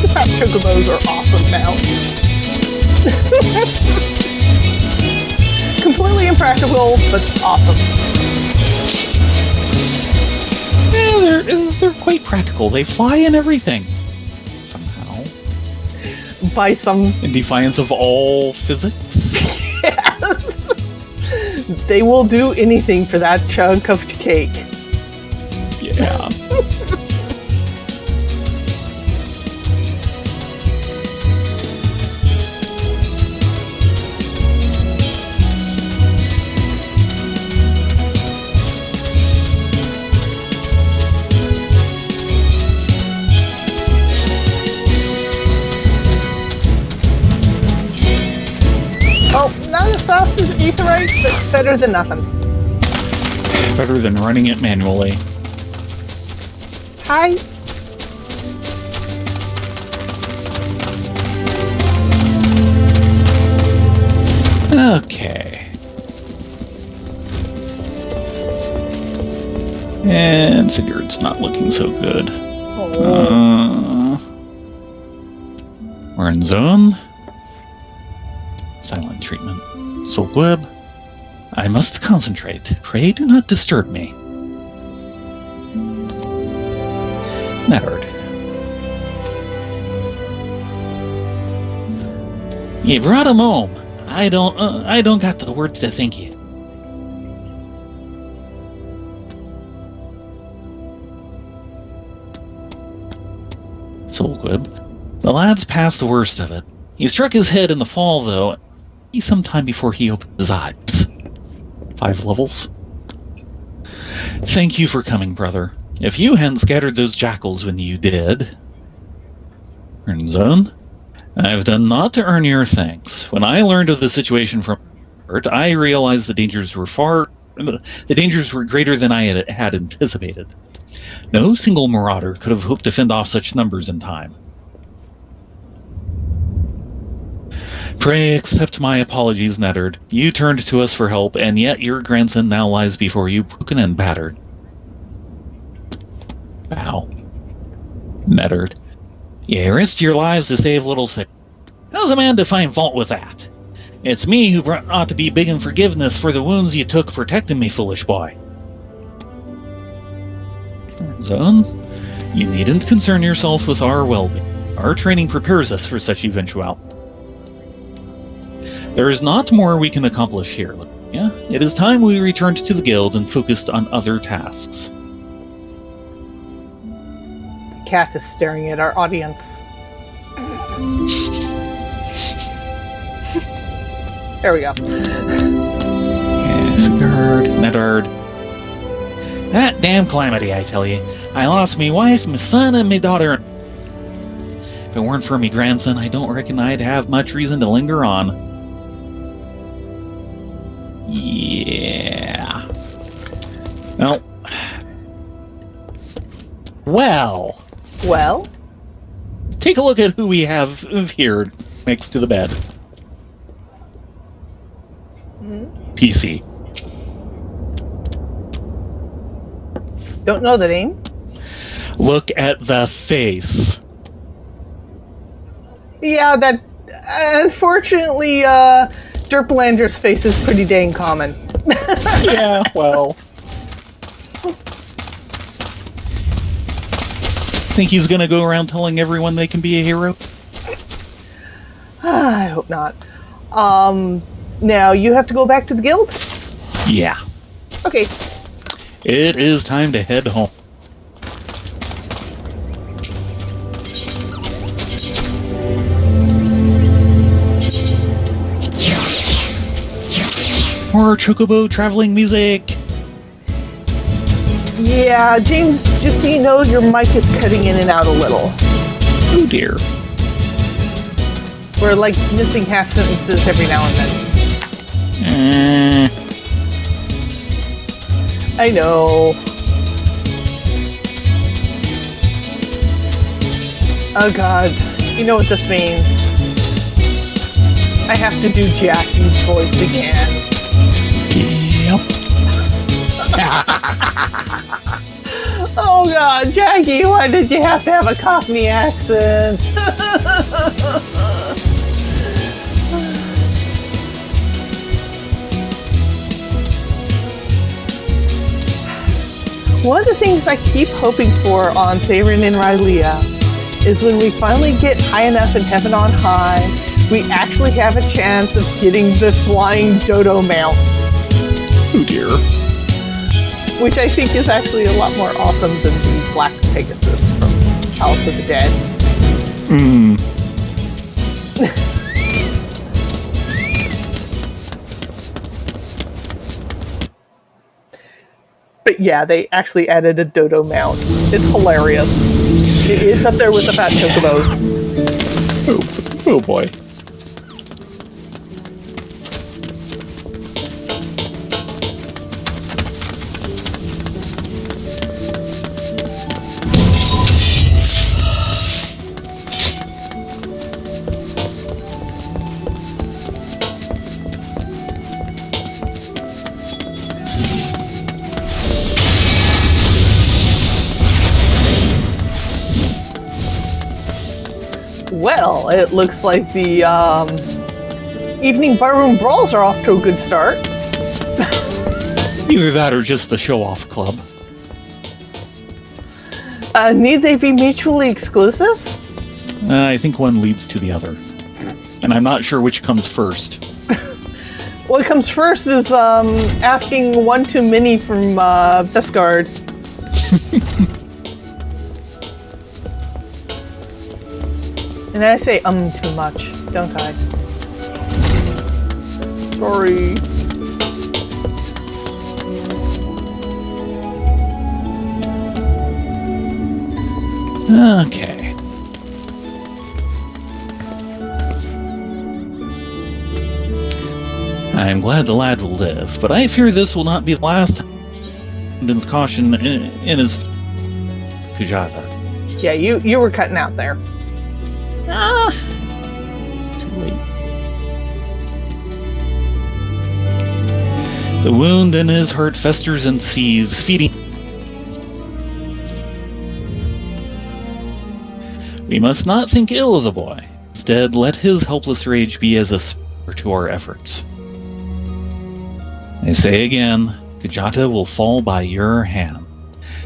S1: The fat Chocobos are awesome mounts. Completely impractical, but awesome.
S2: Yeah, they're quite practical. They fly and everything. Somehow.
S1: By some...
S2: In defiance of all physics.
S1: Yes! They will do anything for that chunk of cake.
S2: Yeah.
S1: Oh, not as fast as Aetherite, but better than nothing.
S2: better than running it manually.
S1: Hi.
S2: Okay. And Sigurd's not looking so good. We're in zone. Silent treatment. Silk web. I must concentrate. Pray do not disturb me. Never. You brought him home. I don't got the words to thank you. Soulquib. The lad's past the worst of it. He struck his head in the fall, though. He's some time before he opened his eyes. 5 levels. Thank you for coming, brother. If you hadn't scattered those jackals when you did... Zone? I've done naught to earn your thanks. When I learned of the situation from Bert, I realized the dangers were greater than I had anticipated. No single marauder could have hoped to fend off such numbers in time. Pray accept my apologies, Neddard. You turned to us for help, and yet your grandson now lies before you, broken and battered. Bow. Neddard. You risked your lives to save little sick. How's a man to find fault with that? It's me who ought to be begging forgiveness for the wounds you took protecting me, foolish boy. Zone, you needn't concern yourself with our well-being. Our training prepares us for such eventuality. There is not more we can accomplish here. Yeah, it is time we returned to the guild and focused on other tasks.
S1: The cat is staring at our audience. There we go.
S2: Yes, Neddard. That damn calamity, I tell you. I lost me wife, my son, and my daughter. If it weren't for me grandson, I don't reckon I'd have much reason to linger on. Yeah. Well. Take a look at who we have here next to the bed. PC.
S1: Don't know the name?
S2: Look at the face.
S1: Yeah, that... Unfortunately, Derplander's face is pretty dang common.
S2: Yeah, well... Think he's gonna go around telling everyone they can be a hero?
S1: I hope not. Now, you have to go back to the guild?
S2: Yeah.
S1: Okay.
S2: It is time to head home. More chocobo traveling music.
S1: Yeah, James, just so you know, your mic is cutting in and out a little.
S2: Oh dear.
S1: We're like missing half sentences every now and then. I know. Oh god, you know what this means. I have to do Jackie's voice again.
S2: Yep.
S1: Oh god, Jackie, why did you have to have a Cockney accent? One of the things I keep hoping for on Theron and Rylea is when we finally get high enough in heaven on high, we actually have a chance of getting the flying dodo mount.
S2: Oh dear.
S1: Which I think is actually a lot more awesome than the Black Pegasus from House of the Dead. But yeah, they actually added a dodo mount. It's hilarious. It's up there with the fat chocobos.
S2: Oh boy.
S1: Well, it looks like the evening barroom brawls are off to a good start.
S2: Either that or just the show-off club.
S1: Need they be mutually exclusive?
S2: I think one leads to the other. And I'm not sure which comes first.
S1: What comes first is asking one too many from Beskard. And I say too much, don't I? Sorry.
S2: Okay. I am glad the lad will live, but I fear this will not be the last time Ben's caution in his Kujata.
S1: Yeah, you were cutting out there.
S2: Too late. The wound in his heart festers and seethes, feeding. We must not think ill of the boy. Instead, let his helpless rage be as a spur to our efforts. I say again, Kujata will fall by your hand,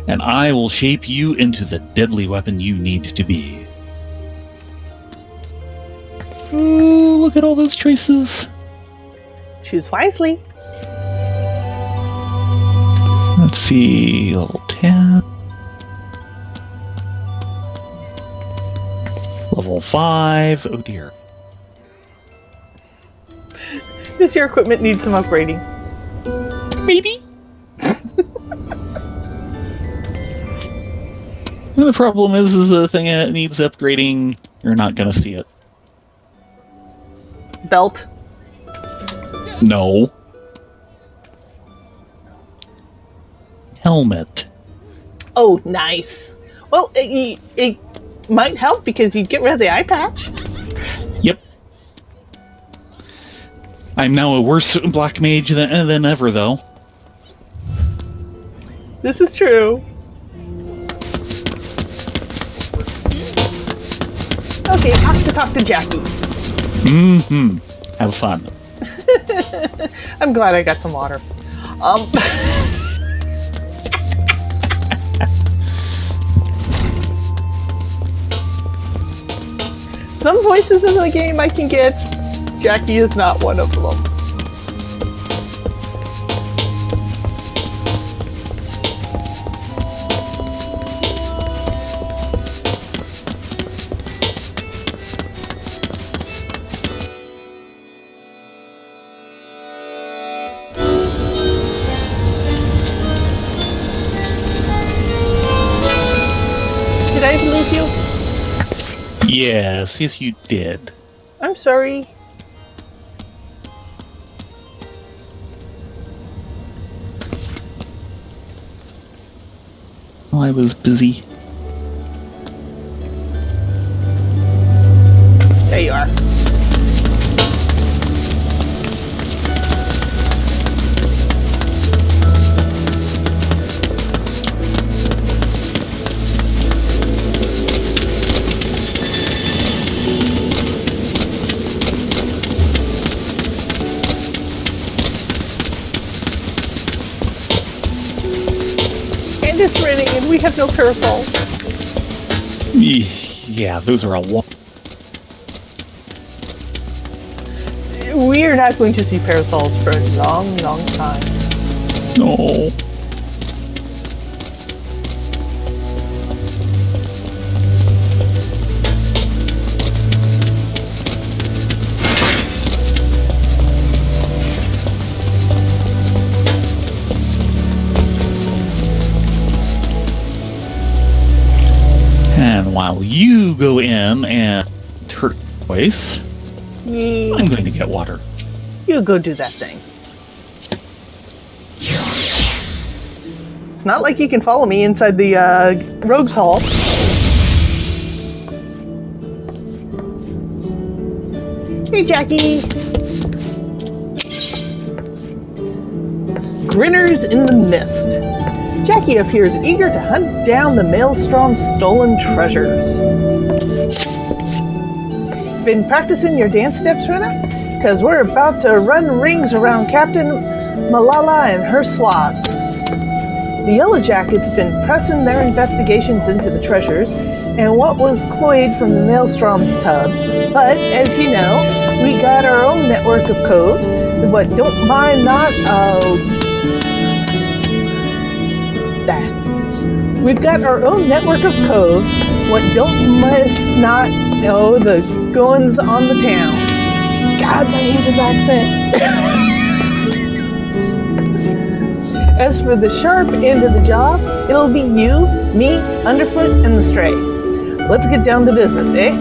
S2: and I will shape you into the deadly weapon you need to be. Ooh, look at all those choices.
S1: Choose wisely.
S2: Let's see, level 10. Level 5, oh dear.
S1: Does your equipment need some upgrading?
S2: Maybe. The problem is the thing that needs upgrading, you're not going to see it.
S1: Belt.
S2: No. Helmet.
S1: Oh, nice. Well, it might help because you get rid of the eye patch.
S2: Yep. I'm now a worse black mage than ever, though.
S1: This is true. Okay, have to talk to Jackie.
S2: Mm-hmm. Have fun.
S1: I'm glad I got some water. Some voices in the game I can get. Jackie is not one of them. Did I lose you?
S2: Yes, you did.
S1: I'm sorry.
S2: Well, I was busy.
S1: There you are. It's raining and we have no parasols.
S2: Yeah, those are a lot.
S1: We are not going to see parasols for a long, long time.
S2: No. And while you go in and hurt voice,
S1: Yeah.
S2: I'm going to get water.
S1: You go do that thing. It's not like you can follow me inside the Rogues Hall. Hey, Jackie! Grinners in the mist. Jackie appears eager to hunt down the Maelstrom's stolen treasures. Been practicing your dance steps, Rena? Because we're about to run rings around Captain Malala and her slots. The Yellow Jackets been pressing their investigations into the treasures and what was cloyed from the Maelstrom's tub. But, as you know, we got our own network of coves. What don't mind not, that. We've got our own network of coves. What don't must not know the goings on the town. Gods, I hate his accent. As for the sharp end of the job, it'll be you, me, Underfoot, and the Stray. Let's get down to business, eh?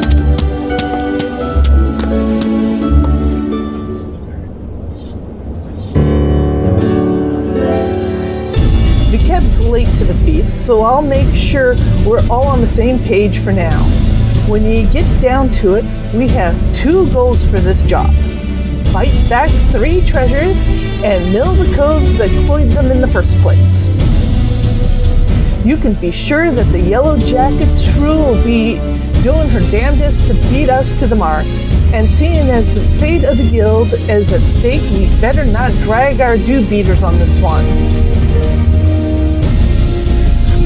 S1: Vikeb's late to the feast, so I'll make sure we're all on the same page for now. When you get down to it, we have 2 goals for this job. Fight back 3 treasures and mill the coves that cloyed them in the first place. You can be sure that the Yellow Jackets crew will be doing her damnedest to beat us to the marks, and seeing as the fate of the guild is at stake, we better not drag our dew-beaters on this one.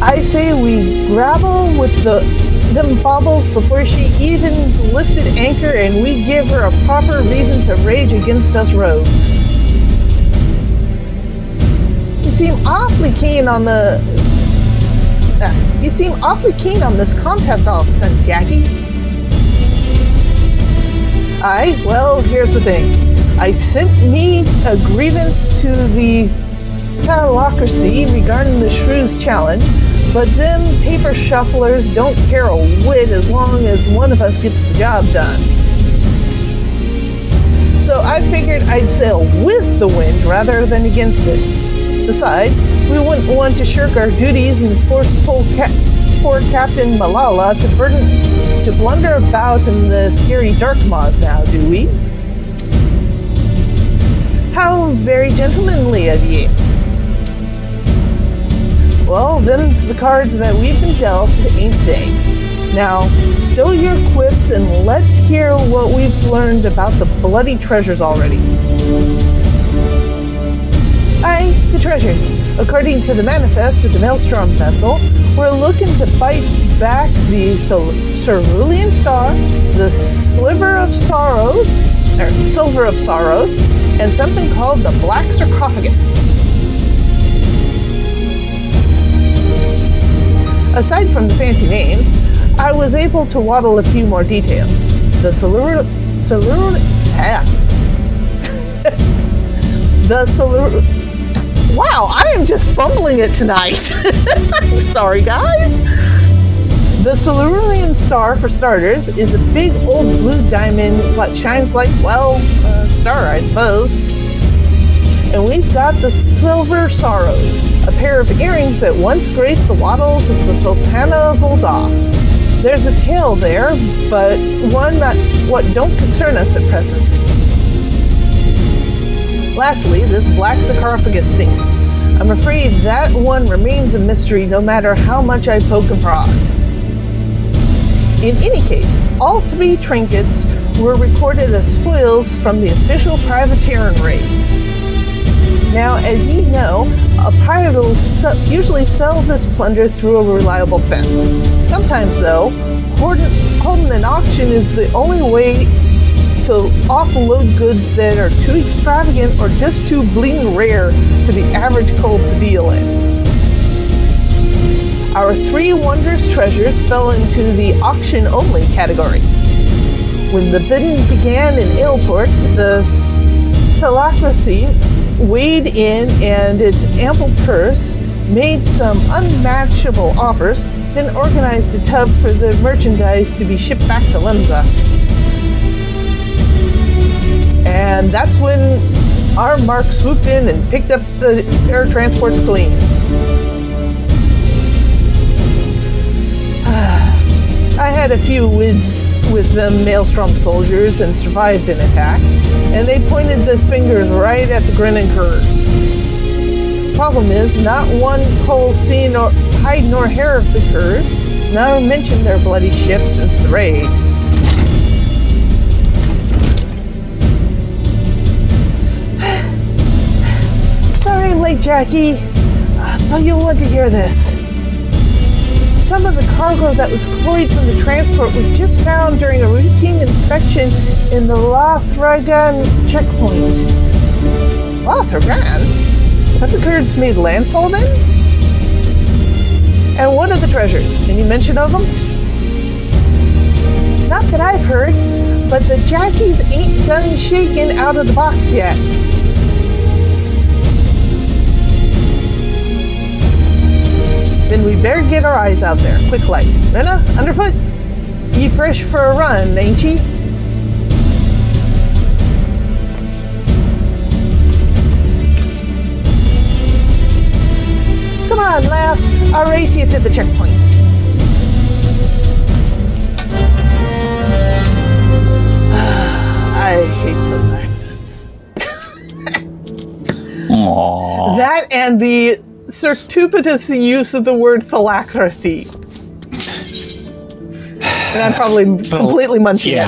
S1: I say we grapple with them baubles before she even lifted anchor, and we give her a proper reason to rage against us rogues. You seem awfully keen on this contest all of a sudden, Jackie. Aye, well, here's the thing. I sent me a grievance to the Thalocracy regarding the Shrew's challenge, but them paper shufflers don't care a whit as long as one of us gets the job done. So I figured I'd sail with the wind rather than against it. Besides, we wouldn't want to shirk our duties and force poor Captain Malala to blunder about in the scary dark maws now, do we? How very gentlemanly of ye. Well, them's the cards that we've been dealt, ain't they? Now, stow your quips and let's hear what we've learned about the bloody treasures already. Aye, the treasures. According to the manifest of the Maelstrom vessel, we're looking to bite back the Cerulean Star, the Silver of Sorrows, and something called the Black Sarcophagus. Aside from the fancy names, I was able to waddle a few more details. The Wow, I am just fumbling it tonight. I'm sorry, guys. The Cerulean Star, for starters, is a big old blue diamond what shines like, well, a star, I suppose. And we've got the Silver Sorrows, a pair of earrings that once graced the wattles of the Sultana of Ul'dah. There's a tale there, but one that what don't concern us at present. Lastly, this Black Sarcophagus thing. I'm afraid that one remains a mystery no matter how much I poke and prod. In any case, all 3 trinkets were recorded as spoils from the official privateering raids. Now, as ye know, a pirate will usually sell this plunder through a reliable fence. Sometimes, though, holding an auction is the only way to offload goods that are too extravagant or just too bleeding rare for the average colt to deal in. Our 3 wondrous treasures fell into the auction-only category. When the bidding began in Aleport, the Thalocracy weighed in and its ample purse made some unmatchable offers, then organized a tub for the merchandise to be shipped back to Lemza. And that's when our Mark swooped in and picked up the air transports clean. I had a few wids with the Maelstrom soldiers and survived an attack, and they pointed the fingers right at the grinning curs. Problem is, not one coal's seen or hide nor hair of the curs, not to mention their bloody ships since the raid. right, Jackie. But you'll want to hear this. Some of the cargo that was cloyed from the transport was just found during a routine inspection in the Lothragan checkpoint. Lothragan? Have the Kurds made landfall then? And what are the treasures? Any mention of them? Not that I've heard, but the Jackies ain't done shaking out of the box yet. Then we better get our eyes out there, quick like. Rena, underfoot? You fresh for a run, ain't ye? Come on, lass. I'll race you to the checkpoint. I hate those accents.
S2: Aww.
S1: That and the circuitous use of the word phylactery. And I'm probably completely munching it.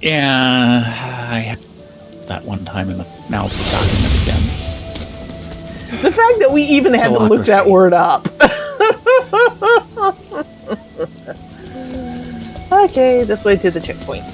S2: Yeah, I had that one time and now forgotten it again.
S1: The fact that we even had to look that word up. Okay, this way to the checkpoint.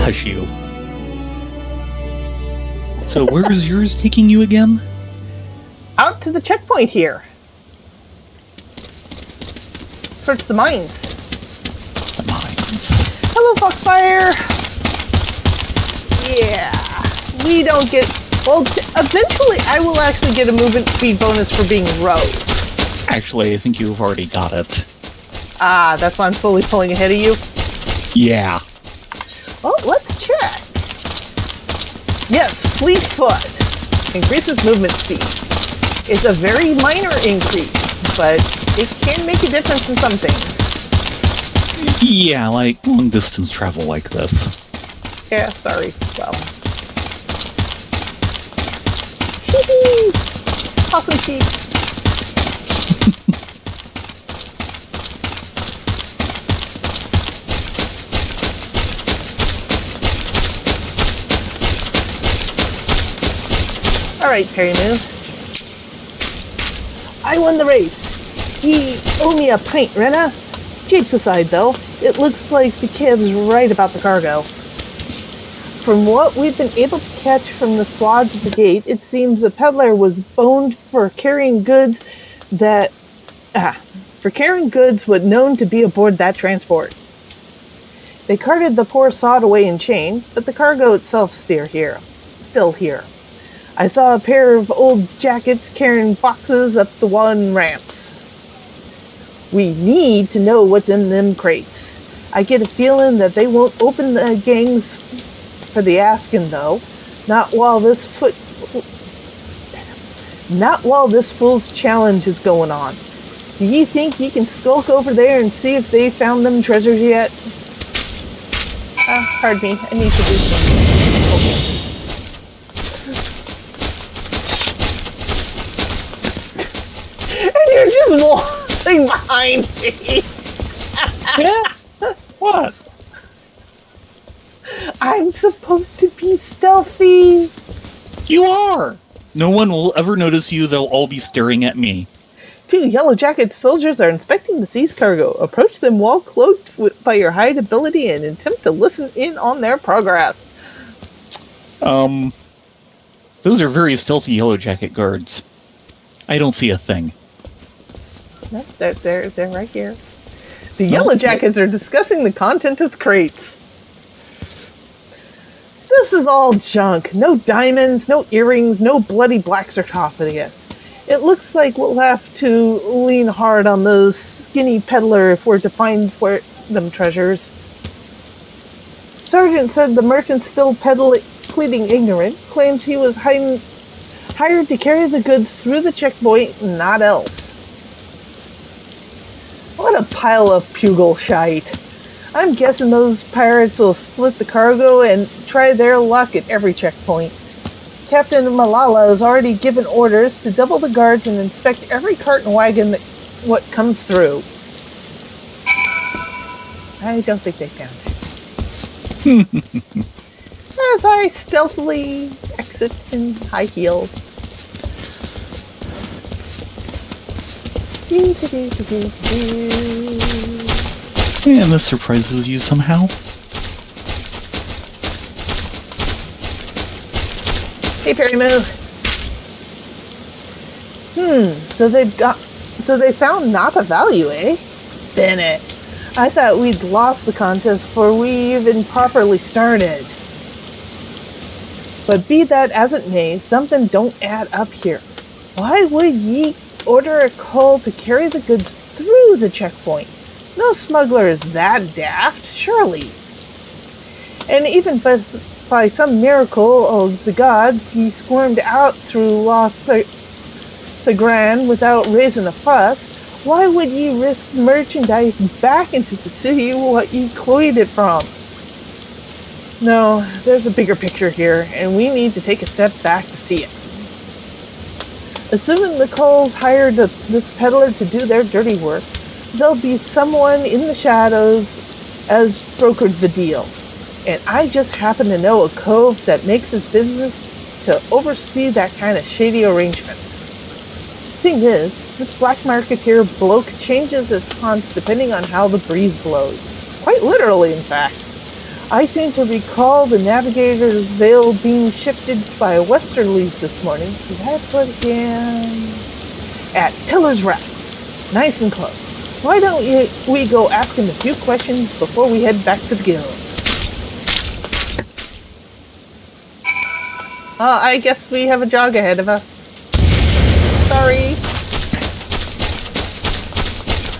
S2: Hush you. So where is yours taking you again?
S1: Out to the checkpoint here. Towards the mines.
S2: The mines.
S1: Hello, Foxfire. Yeah. We don't get... Well, eventually I will actually get a movement speed bonus for being rogue.
S2: Actually, I think you've already got it.
S1: Ah, that's why I'm slowly pulling ahead of you?
S2: Yeah.
S1: Well, let's check. Yes, Fleet Foot. Increases movement speed. It's a very minor increase, but it can make a difference in some things.
S2: Yeah, like long distance travel like this.
S1: Yeah, sorry. Well. Hee-hee! Awesome sheep. Alright, Perry Moon. I won the race. Ye owe me a pint, Rena. Japes aside, though, it looks like the Kiv's right about the cargo. From what we've been able to catch from the swaths at the gate, it seems the peddler was boned for carrying goods what known to be aboard that transport. They carted the poor sod away in chains, but the cargo itself still here. I saw a pair of old jackets carrying boxes up the one ramps. We need to know what's in them crates. I get a feeling that they won't open the gangs for the asking, though. Not while this fool's challenge is going on. Do you think you can skulk over there and see if they found them treasures yet? Pardon me. I need to do something. And you're just walking behind me.
S2: Yeah? What?
S1: I'm supposed to be stealthy.
S2: You are! No one will ever notice you, they'll all be staring at me.
S1: 2 yellow-jacket soldiers are inspecting the sea's cargo. Approach them while cloaked by your hide ability and attempt to listen in on their progress.
S2: Those are very stealthy yellow jacket guards. I don't see a thing.
S1: No, they're right here. The yellow jackets are discussing the content of the crates. This is all junk. No diamonds, no earrings, no bloody black sarcophagus. It looks like we'll have to lean hard on those skinny peddler if we're to find them treasures. Sergeant said the merchant's still pleading ignorant, claims he was hired to carry the goods through the checkpoint and not else. What a pile of pugil shite. I'm guessing those pirates will split the cargo and try their luck at every checkpoint. Captain Malala has already given orders to double the guards and inspect every cart and wagon what comes through. I don't think they found it. As I stealthily exit in high heels.
S2: And this surprises you somehow?
S1: Hey, Perry Moo. So they found not a value, eh? Bennett. I thought we'd lost the contest before we even properly started. But be that as it may, something don't add up here. Why would ye order a cull to carry the goods through the checkpoint? No smuggler is that daft, surely. And even by some miracle of the gods, he squirmed out through Thagran without raising a fuss. Why would ye risk merchandise back into the city what ye cloyed it from? No, there's a bigger picture here, and we need to take a step back to see it. Assuming the culls hired this peddler to do their dirty work, there'll be someone in the shadows as brokered the deal. And I just happen to know a cove that makes his business to oversee that kind of shady arrangements. Thing is, this black marketeer bloke changes his haunts depending on how the breeze blows. Quite literally, in fact. I seem to recall the navigator's veil being shifted by westerlies this morning, so that put him at Tiller's Rest. Nice and close. Why don't we go ask him a few questions before we head back to the guild? I guess we have a jog ahead of us. Sorry.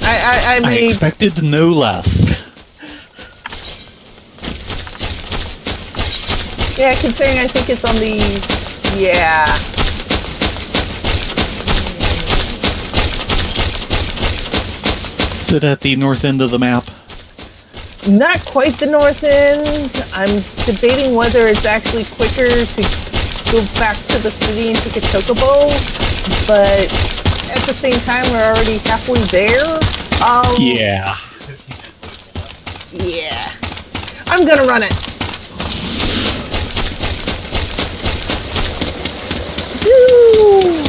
S1: I
S2: expected no less.
S1: Yeah, considering I think it's on the... Yeah.
S2: Is it at the north end of the map?
S1: Not quite the north end. I'm debating whether it's actually quicker to go back to the city and take a chocobo, but at the same time, we're already halfway there.
S2: Yeah.
S1: Yeah. I'm gonna run it. Woo!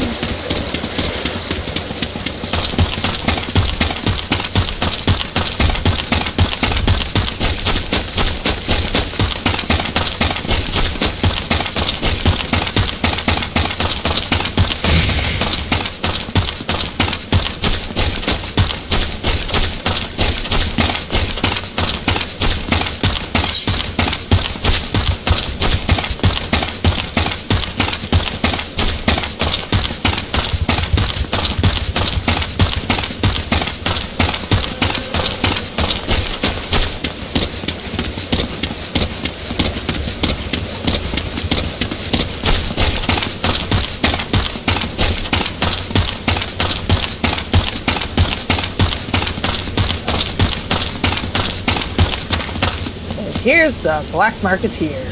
S1: Here's the Black Marketeer.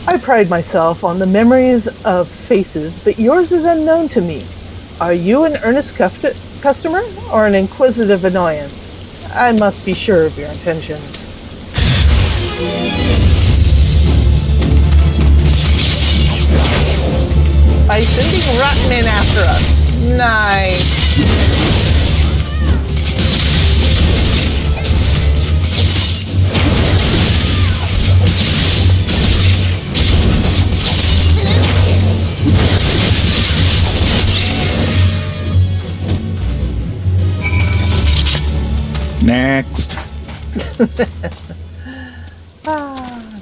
S1: I pride myself on the memories of faces, but yours is unknown to me. Are you an earnest customer or an inquisitive annoyance? I must be sure of your intentions. sending rotten men after us. Nice.
S2: Next.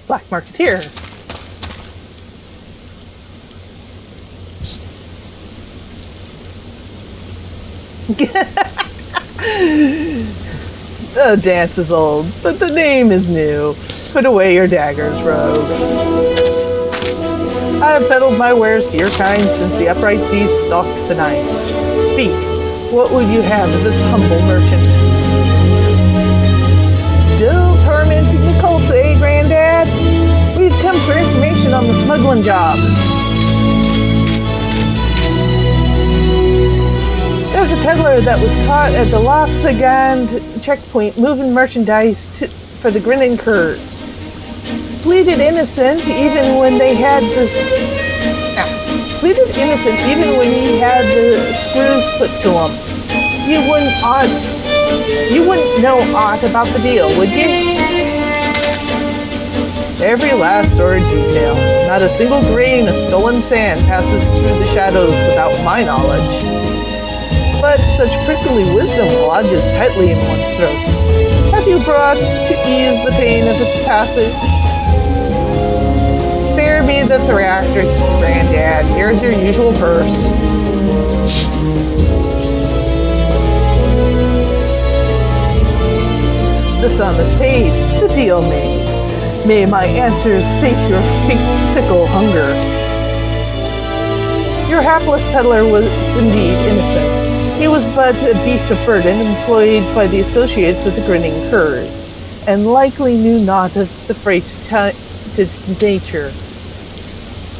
S1: Black Marketeer. The dance is old, but the name is new. Put away your daggers, rogue. I have peddled my wares to your kind since the upright thief stalked the night. Speak, what would you have of this humble merchant? Still tormenting the cults, eh, Granddad? We've come for information on the smuggling job. There's a peddler that was caught at the Lothagand checkpoint moving merchandise for the Grinning Curs. Pleaded innocent even when he had the screws put to him. You wouldn't know aught about the deal, would you? Every last sordid detail. Not a single grain of stolen sand passes through the shadows without my knowledge. But such prickly wisdom lodges tightly in one's throat. Have you brought to ease the pain of its passage? Spare me the theatrics, Granddad. Here's your usual purse. The sum is paid, the deal made. May my answers sate your fickle hunger. Your hapless peddler was indeed innocent. He was but a beast of burden employed by the associates of the Grinning Curs, and likely knew naught of the freight-tainted nature.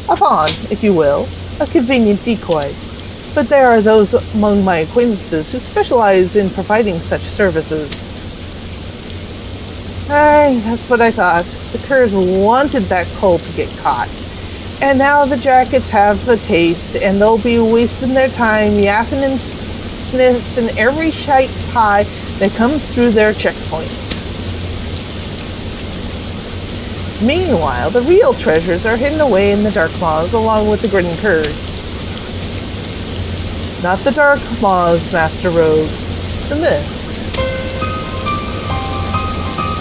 S1: A pawn, if you will, a convenient decoy. But there are those among my acquaintances who specialize in providing such services. Aye, that's what I thought. The Curs wanted that coal to get caught. And now the jackets have the taste, and they'll be wasting their time yapping and sniffing every shite pie that comes through their checkpoints. Meanwhile, the real treasures are hidden away in the Dark Maws along with the Grinning Curs. Not the Dark Maws, Master Rogue. The Mist.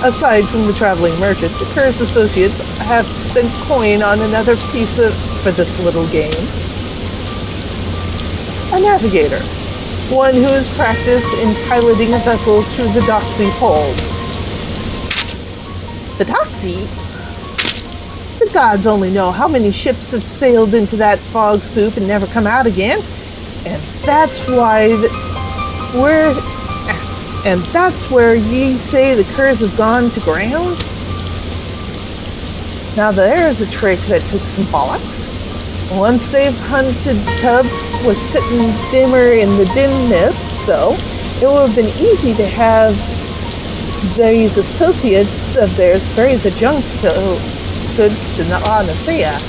S1: Aside from the traveling merchant, the Curse associates have spent coin on another piece for this little game. A navigator. One who is practiced in piloting a vessel through the Doxy Poles. The Doxy? The gods only know how many ships have sailed into that fog soup and never come out again. And that's where ye say the Curs have gone to ground? Now there's a trick that took some bollocks. Once they've hunted Tub was sitting dimmer in the dim mists, though, it would have been easy to have these associates of theirs ferry the junk goods to Eorzea.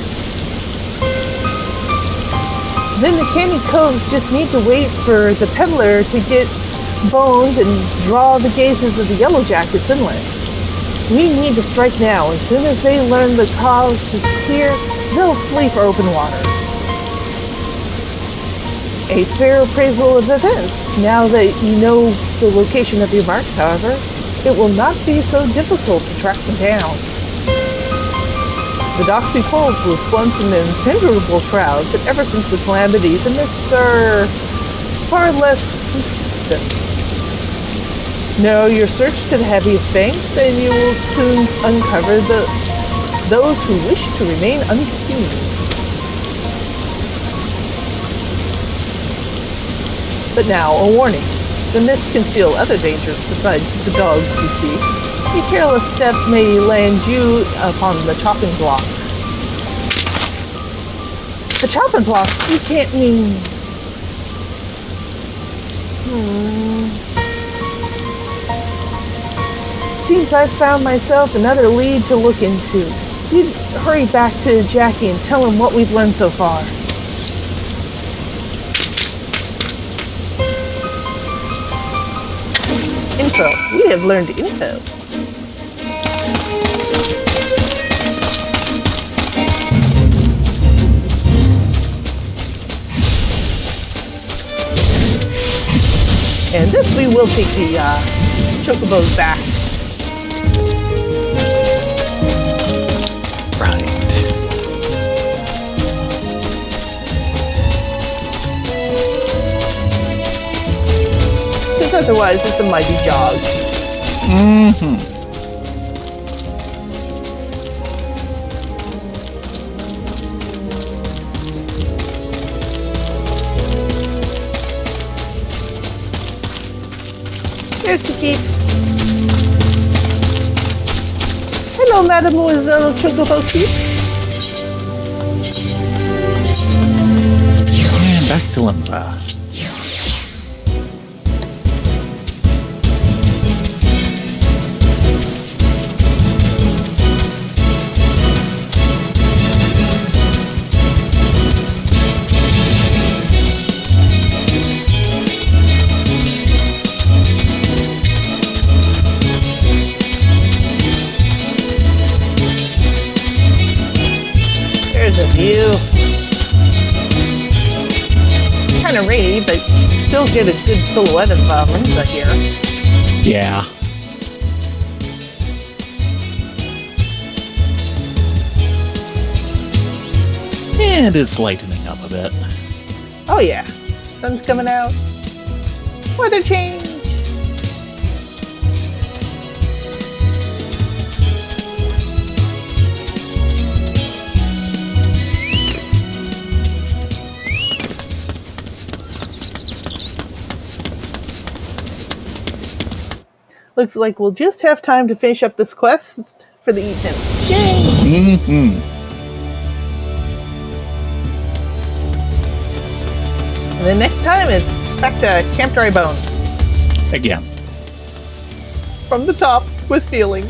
S1: Then the canny coves just need to wait for the peddler to get boned and draw the gazes of the Yellow Jackets inland. We need to strike now. As soon as they learn the coast is clear, they'll flee for open waters. A fair appraisal of events. Now that you know the location of your marks, however, it will not be so difficult to track them down. The Doxy Poles was once an impenetrable shroud, but ever since the calamity, the mists are far less consistent. Know your search to the heaviest banks, and you will soon uncover those who wish to remain unseen. But now, a warning. The mists conceal other dangers besides the dogs you see. A careless step may land you upon the chopping block. The chopping block? You can't mean... Seems I've found myself another lead to look into. You hurry back to Jackie and tell him what we've learned so far. Info. We have learned info. And this we will take the chocobos back.
S2: Right.
S1: Because otherwise it's a mighty jog.
S2: Mm-hmm.
S1: There's the jeep. Hello, Mademoiselle Chocobo Jeep.
S2: And back to Limsa.
S1: There's a view. Kind of rainy, but still get a good silhouette of Limsa here.
S2: Yeah. And it's lightening up a bit.
S1: Oh yeah, sun's coming out. Weather change. Looks like we'll just have time to finish up this quest for the evening. Yay!
S2: Mm-hmm.
S1: And then next time it's back to Camp Drybone.
S2: Again.
S1: From the top with feeling.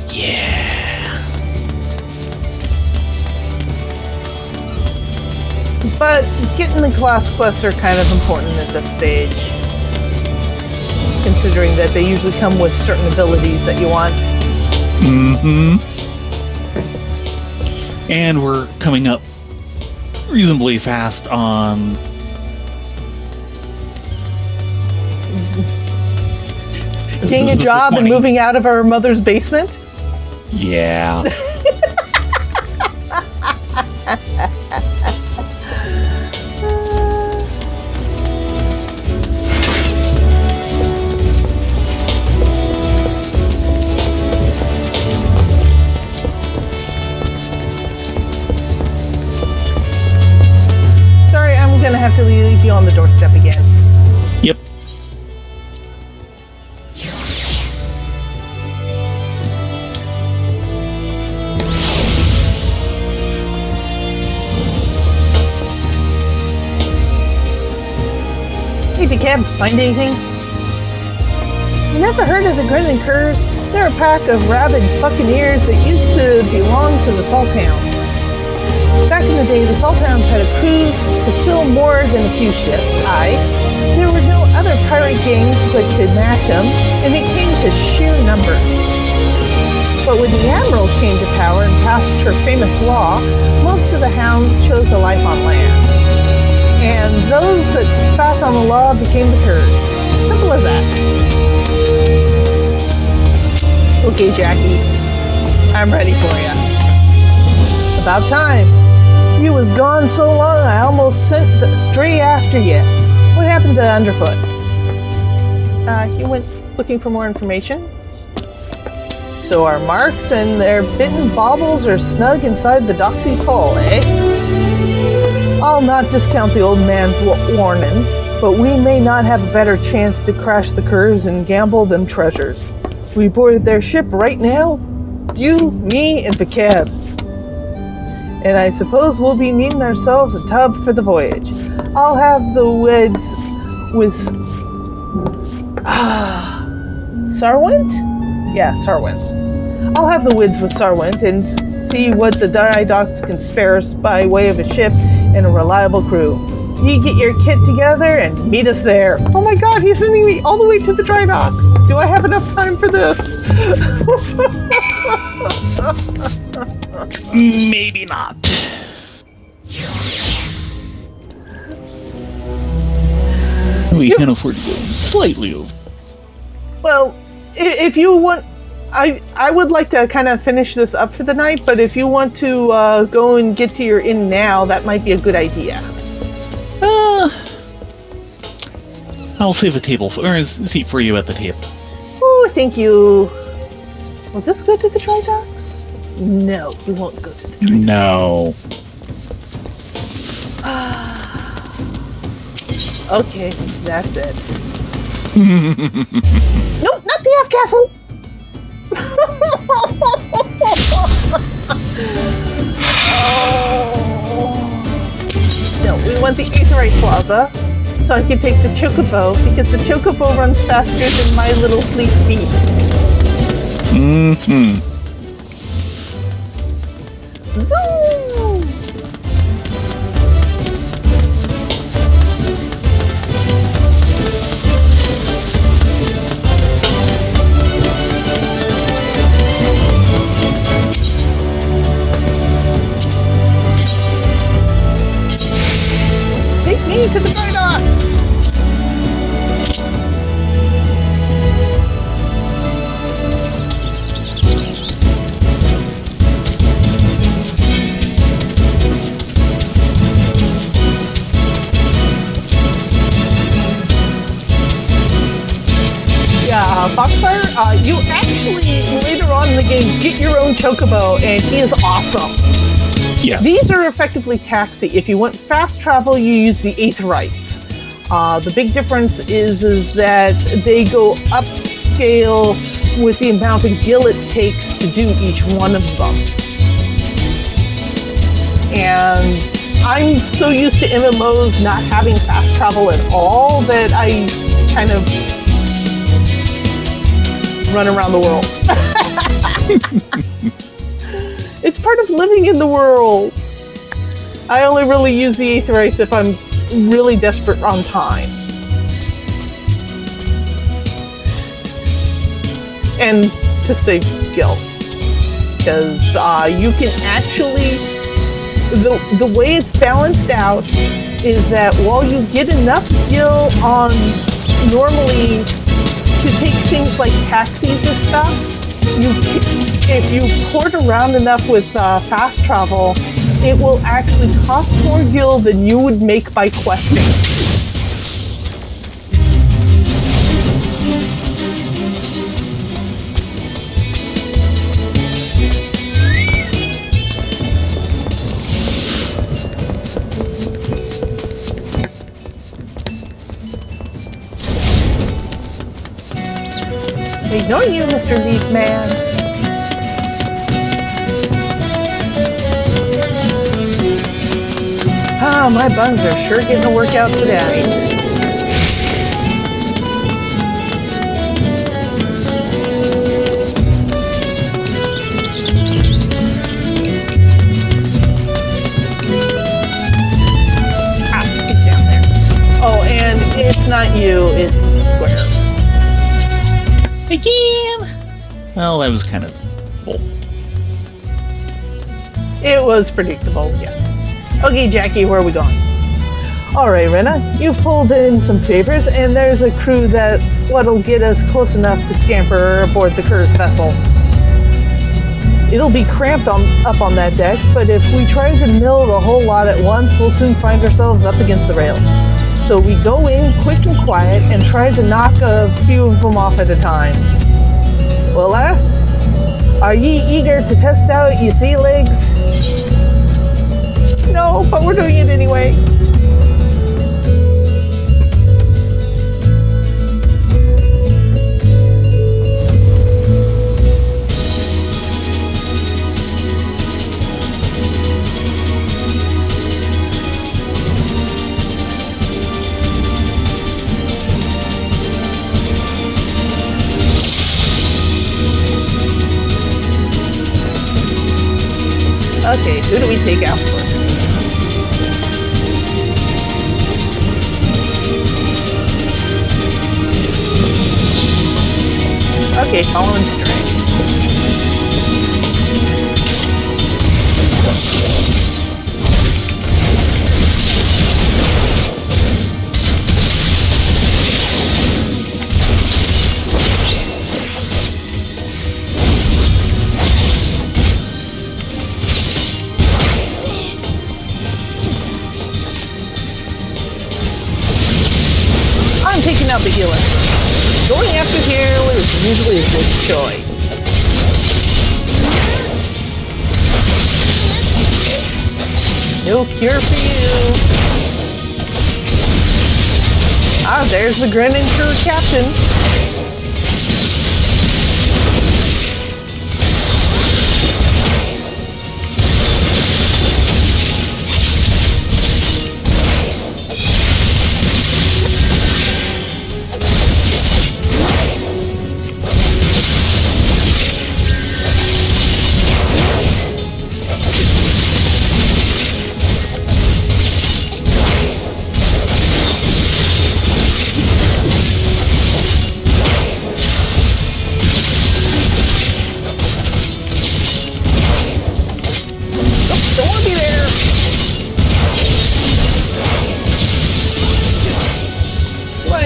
S2: Yeah.
S1: But getting the class quests are kind of important at this stage. Considering that they usually come with certain abilities that you want.
S2: Mm-hmm. And we're coming up reasonably fast on
S1: Getting a job and moving out of our mother's basement?
S2: Yeah.
S1: Sorry, I'm gonna have to leave you on the doorstep again.
S2: Yep.
S1: Hey, Cab, find anything? You never heard of the Grinning Curs? They're a pack of rabid buccaneers that used to belong to the Salthounds. Back in the day, the Salthounds had a crew to fill more than a few ships. There were no other pirate gangs that could match them, and it came to sheer numbers. But when the Admiral came to power and passed her famous law, most of the hounds chose a life on land. And those that spat on the law became the curs. Simple as that. Okay, Jackie. I'm ready for you. About time. You was gone so long I almost sent straight after you. What happened to Underfoot? He went looking for more information. So our marks and their bitten baubles are snug inside the doxy pole, eh? I'll not discount the old man's warning, but we may not have a better chance to crash the curs and gamble them treasures. We boarded their ship right now. You, me, and Picab. And I suppose we'll be needing ourselves a tub for the voyage. I'll have the weds with... Sarwent? Yeah, Sarwent. I'll have the woods with Sarwent and see what the dry docks can spare us by way of a ship and a reliable crew. You get your kit together and meet us there. Oh my god, he's sending me all the way to the dry docks. Do I have enough time for this?
S2: Maybe not. We can afford to go slightly over.
S1: Well, if you want, I would like to kind of finish this up for the night, but if you want to go and get to your inn now, that might be a good idea.
S2: I'll save a table or a seat for you at the table.
S1: Oh, thank you. Will this go to the dry docks? No, you won't go to the dry docks.
S2: No.
S1: Okay, that's it. Nope, not the F castle. No, we want the Aetherite Plaza, so I can take the Chocobo, because the Chocobo runs faster than my little fleet feet.
S2: Mm-hmm.
S1: Zoom! Take me to the dry docks! Yeah, Foxfire, you actually, later on in the game, get your own Chocobo, and he is awesome.
S2: Yes.
S1: These are effectively taxi. If you want fast travel, you use the Aetherites. The big difference is that they go upscale with the amount of gil it takes to do each one of them. And I'm so used to MMOs not having fast travel at all that I kind of run around the world. It's part of living in the world. I only really use the Aetherites if I'm really desperate on time. And to save gil. Because you can actually... The way it's balanced out is that while you get enough gil on normally to take things like taxis and stuff, if you port around enough with fast travel, it will actually cost more gil than you would make by questing. Ignore you, Mr. Leaf Man. Ah, my buns are sure getting a workout today. Ah, it's down there. Oh, and it's not you, it's Square.
S2: Again! Well, that was kind of bull.
S1: It was predictable, yes. Okay, Jackie, where are we going? Alright, Rena, you've pulled in some favors, and there's a crew what'll get us close enough to scamper aboard the Curse vessel. It'll be cramped up on that deck, but if we try to mill the whole lot at once, we'll soon find ourselves up against the rails. So we go in quick and quiet and try to knock a few of them off at a time. Well, lass, are ye eager to test out your sea legs? No, but we're doing it anyway. Okay, who do we take out first? Okay, following straight. I'm taking out the healer. Going after Hare is usually a good choice. No cure for you. Ah, there's the grinning crew captain.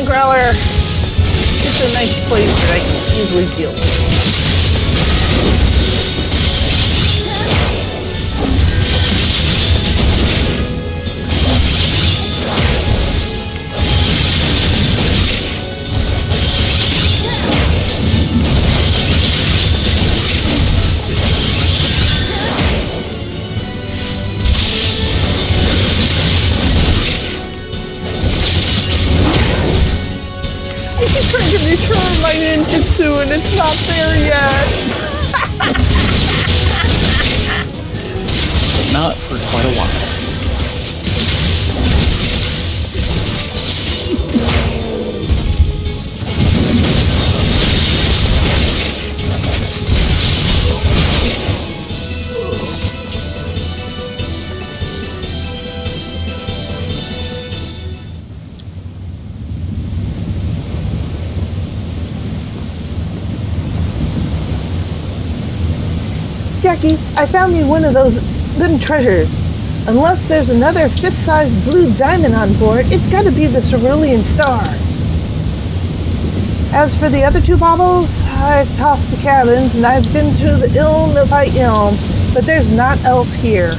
S1: Growler, it's a nice place that I can easily deal with. Trying to return my ninjutsu and it's not there yet.
S2: Not for quite a while.
S1: Jackie, I found me one of those little treasures. Unless there's another fist-sized blue diamond on board, it's got to be the cerulean star. As for the other two baubles, I've tossed the cabins and I've been through the Ilm by Ilm, but there's naught else here.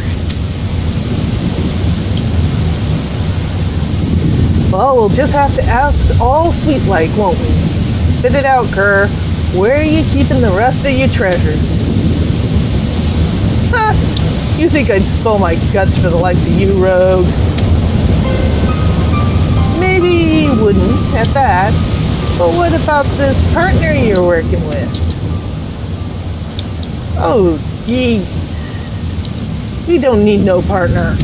S1: Well, we'll just have to ask all sweet-like, won't we? Spit it out, Kerr. Where are you keeping the rest of your treasures? You think I'd spill my guts for the likes of you, rogue? Maybe you wouldn't, at that. But what about this partner you're working with? Oh, you don't need no partner.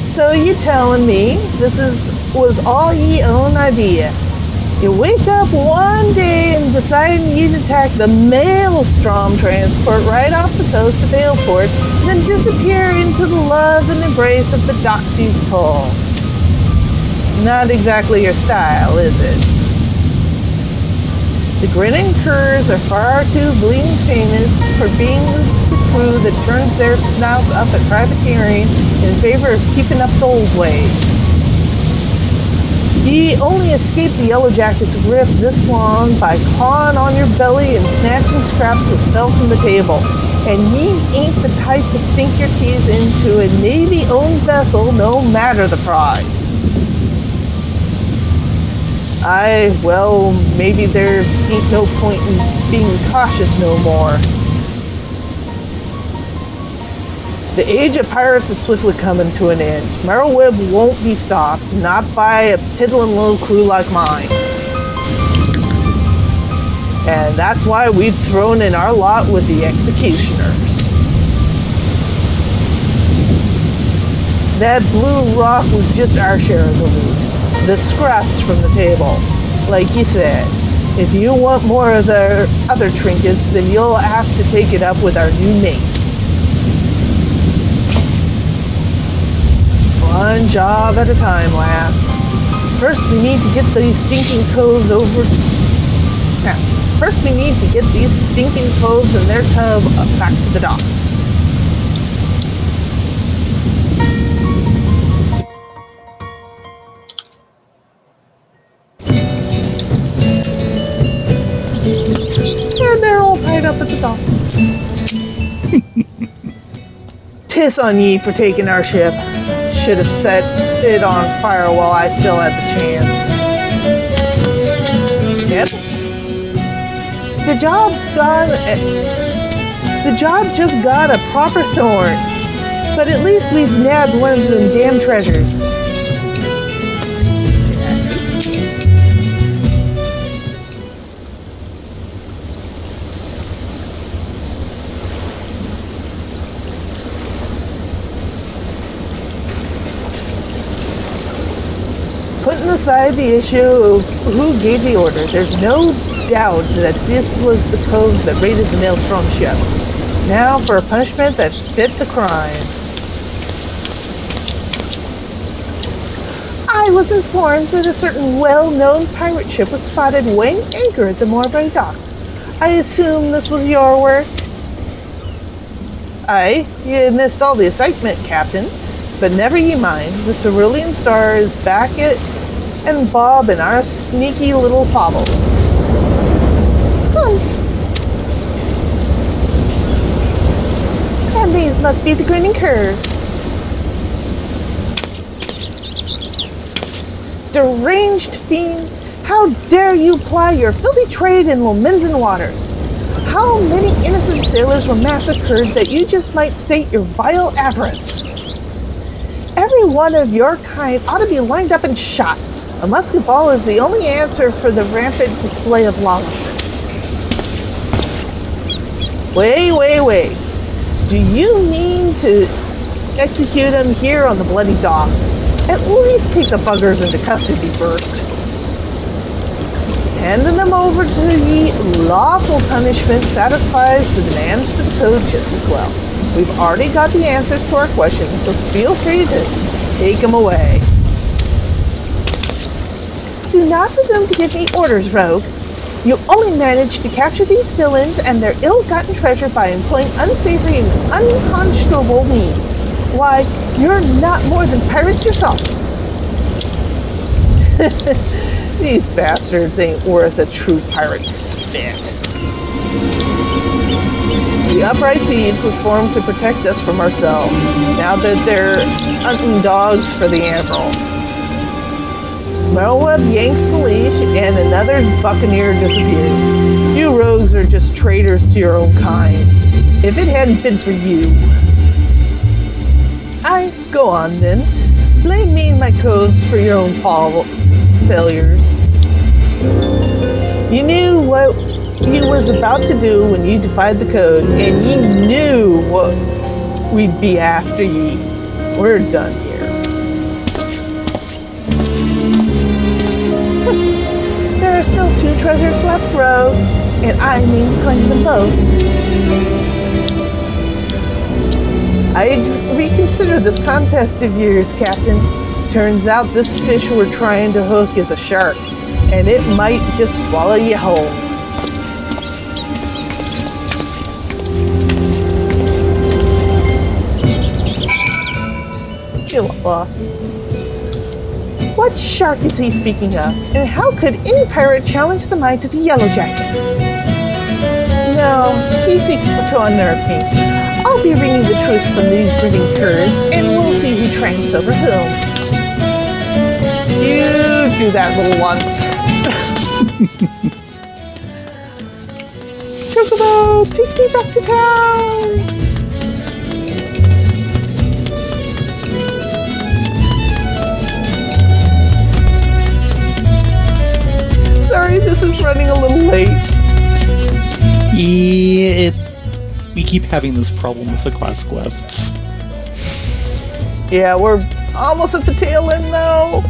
S1: So you telling me this was all ye own idea? You wake up one day and decide you'd attack the Maelstrom transport right off the coast of Valeport, and then disappear into the love and embrace of the Doxy's pull. Not exactly your style, is it? The Grinning Curs are far too bleeding famous for being the crew that turns their snouts up at privateering in favor of keeping up the old ways. Ye only escaped the Yellow Jackets' grip this long by clawing on your belly and snatching scraps that fell from the table. And ye ain't the type to stink your teeth into a Navy-owned vessel no matter the prize. Well, maybe there's ain't no point in being cautious no more. The age of pirates is swiftly coming to an end. Merrillweb won't be stopped, not by a piddling little crew like mine. And that's why we've thrown in our lot with the executioners. That blue rock was just our share of the loot. The scraps from the table. Like you said, if you want more of the other trinkets, then you'll have to take it up with our new mates. One job at a time, lass. First, we need to get these stinking coves over Now, first we need to get these stinking clothes and their tub back to the docks. And they're all tied up at the docks. Piss on ye for taking our ship. Should have set it on fire while I still had the chance. Yep. The job just got a proper thorn. But at least we've nabbed one of them damn treasures. Putting aside the issue of who gave the order, there's no doubt that this was the coves that raided the Maelstrom ship. Now for a punishment that fit the crime. I was informed that a certain well-known pirate ship was spotted weighing anchor at the Moorbury docks. I assume this was your work? Aye, you missed all the excitement, Captain. But never ye mind, the Cerulean Star is back at and Bob and our sneaky little fobbles. Humph. And these must be the grinning curs. Deranged fiends, how dare you ply your filthy trade in Lominsan waters? How many innocent sailors were massacred that you just might sate your vile avarice? Every one of your kind ought to be lined up and shot. A musket ball is the only answer for the rampant display of lawlessness. Wait. Do you mean to execute them here on the bloody docks? At least take the buggers into custody first. Handing them over to the lawful punishment satisfies the demands for the code just as well. We've already got the answers to our questions, so feel free to take them away. Do not presume to give me orders, rogue. You only managed to capture these villains and their ill-gotten treasure by employing unsavory and unconscionable means. Why, you're not more than pirates yourself. These bastards ain't worth a true pirate's spit. The Upright Thieves was formed to protect us from ourselves, now that they're hunting dogs for the Admiral. Merweb yanks the leash, and another buccaneer disappears. You rogues are just traitors to your own kind. If it hadn't been for you... Go on then. Blame me and my coves for your own failures. You knew what you was about to do when you defied the code, and you knew what we'd be after ye. We're done here. There are still 2 treasures left, rogue, and I mean to claim them both. I'd reconsider this contest of yours, Captain. Turns out this fish we're trying to hook is a shark, and it might just swallow you whole. What shark is he speaking of? And how could any pirate challenge the might of the Yellow Jackets? No, he seeks to unnerve me. I'll be wringing the truth from these grinning curs, and we'll see who triumphs over whom. You do that, little one. Chocobo, take me back to town! Sorry, this is running a little late.
S2: Yeah, we keep having this problem with the class quests.
S1: Yeah, we're almost at the tail end now.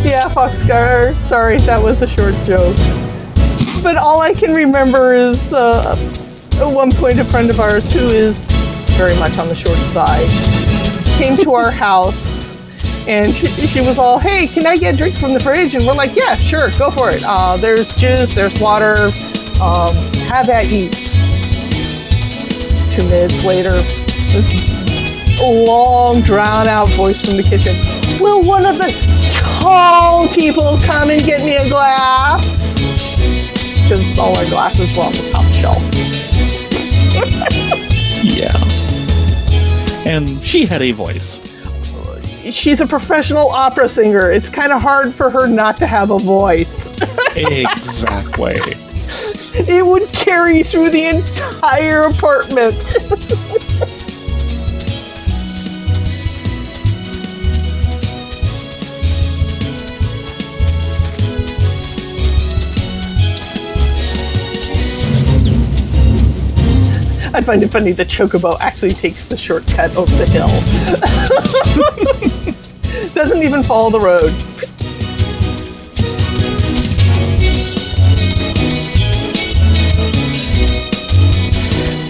S1: Yeah, Foxcar. Sorry, that was a short joke. But all I can remember is at one point a friend of ours who is very much on the short side came to our house and she was all, hey, can I get a drink from the fridge? And we're like, yeah, sure, go for it. There's juice, there's water, have at you. 2 minutes later, this long, drawn-out voice from the kitchen. Will one of the tall people come and get me a glass? Because all our glasses were on the top shelf.
S2: Yeah. And she had a voice.
S1: She's a professional opera singer. It's kind of hard for her not to have a voice.
S2: Exactly.
S1: It would carry through the entire apartment. I find it funny that Chocobo actually takes the shortcut over the hill. Doesn't even follow the road.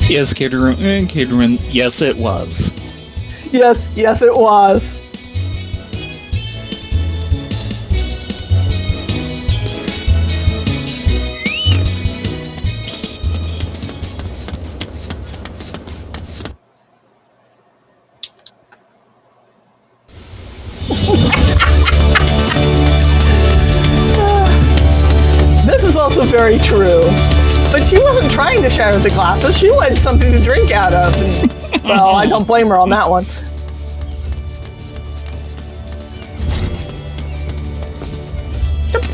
S2: Yes, Caterin, yes it was.
S1: Yes, it was. This is also very true. But she wasn't trying to shatter the glasses. She wanted something to drink out of. And, well, I don't blame her on that one. Jump.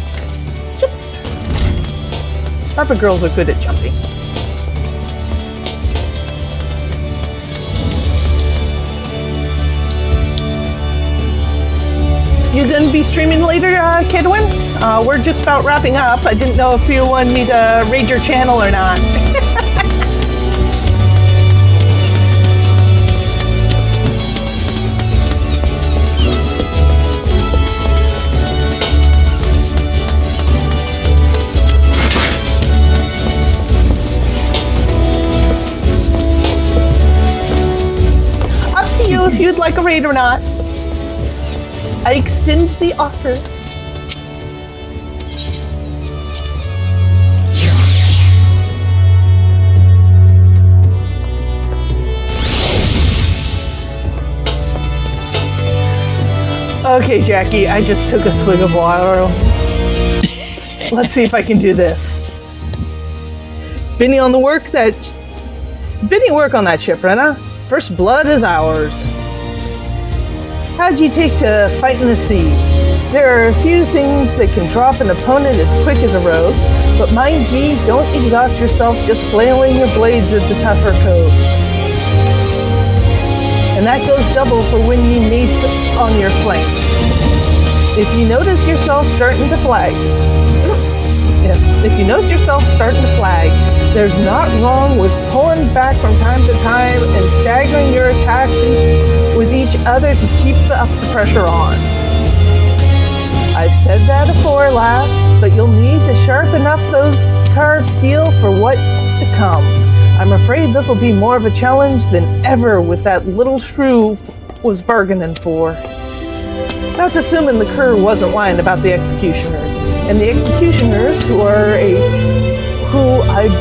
S1: Jump. Harper girls are good at jumping. You gonna be streaming later, Kidwin? We're just about wrapping up. I didn't know if you wanted me to raid your channel or not. Up to you if you'd like a raid or not. I extend the offer. Okay, Jackie, I just took a swig of water. Let's see if I can do this. Benny work on that ship, Renna. First blood is ours. How'd you take to fighting the sea? There are a few things that can drop an opponent as quick as a rogue, but mind ye, don't exhaust yourself just flailing your blades at the tougher coves. And that goes double for when ye mates on your flanks. If you notice yourself starting to flag, there's not wrong with pulling back from time to time and staggering your attacks with each other to keep up the pressure on. I've said that afore, lads, but you'll need to sharpen up those carved steel for what's to come. I'm afraid this'll be more of a challenge than ever with that little shrew was bargaining for. That's assuming the cur wasn't lying about the executioners. And the executioners, who I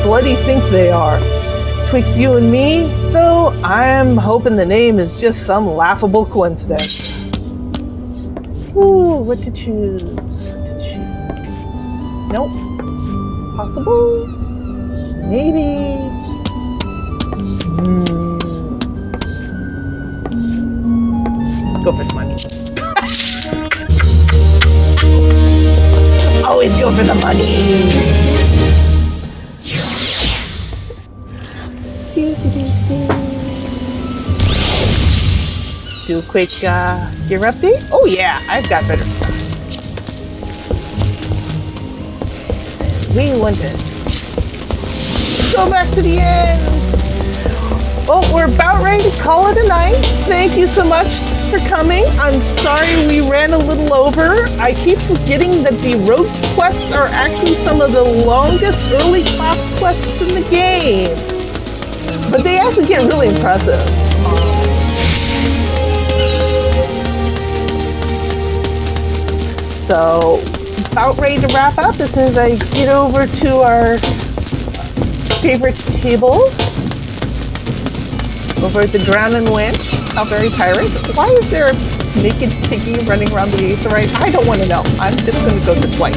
S1: bloody think they are. Twixt you and me, though, I'm hoping the name is just some laughable coincidence. Ooh, what to choose? Nope. Possible? Maybe. Go for the money. Always go for the money. Do a quick gear update. Oh yeah, I've got better stuff. We want to go back to the end. Well, we're about ready to call it a night. Thank you so much for coming. I'm sorry we ran a little over. I keep forgetting that the road quests are actually some of the longest early class quests in the game. But they actually get really impressive. So, about ready to wrap up as soon as I get over to our favorite table. Over at the Drowning Winch, Calvary Pirate. Why is there a naked piggy running around the Aetheryte? I don't want to know. I'm just going to go this way.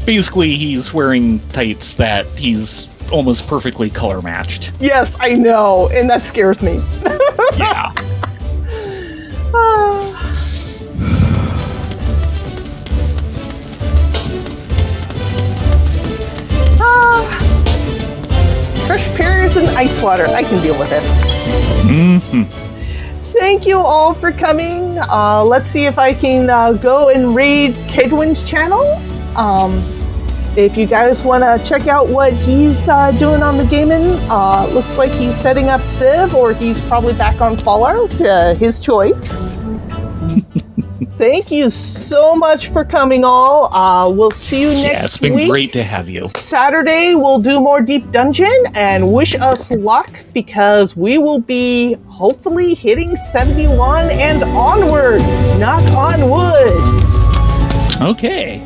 S2: Basically, he's wearing tights that he's almost perfectly color matched.
S1: Yes, I know, and that scares me.
S2: Yeah. Fresh pears and ice water. I can deal with this. Mm-hmm.
S1: Thank you all for coming. Let's see if I can go and raid Kedwin's channel. If you guys want to check out what he's doing on the gaming, looks like he's setting up Civ, or he's probably back on Fallout. His choice. Thank you so much for coming all. We'll see you next week.
S2: Yeah, it's been great to have you.
S1: Saturday, we'll do more Deep Dungeon, and wish us luck because we will be hopefully hitting 71 and onward. Knock on wood.
S2: Okay.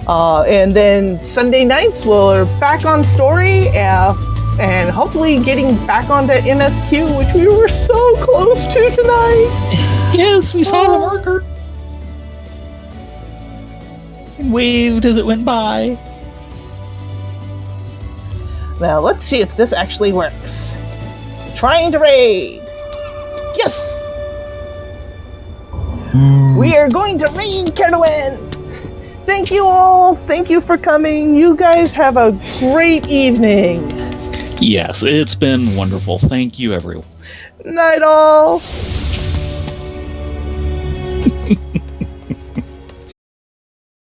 S1: And then Sunday nights, we're back on story and hopefully getting back onto MSQ, which we were so close to tonight.
S2: Yes, we saw the marker. And waved as it went by.
S1: Now, let's see if this actually works. Trying to raid. Yes! We are going to raid Kedwin. Thank you all. Thank you for coming. You guys have a great evening.
S2: Yes, it's been wonderful. Thank you, everyone.
S1: Night all.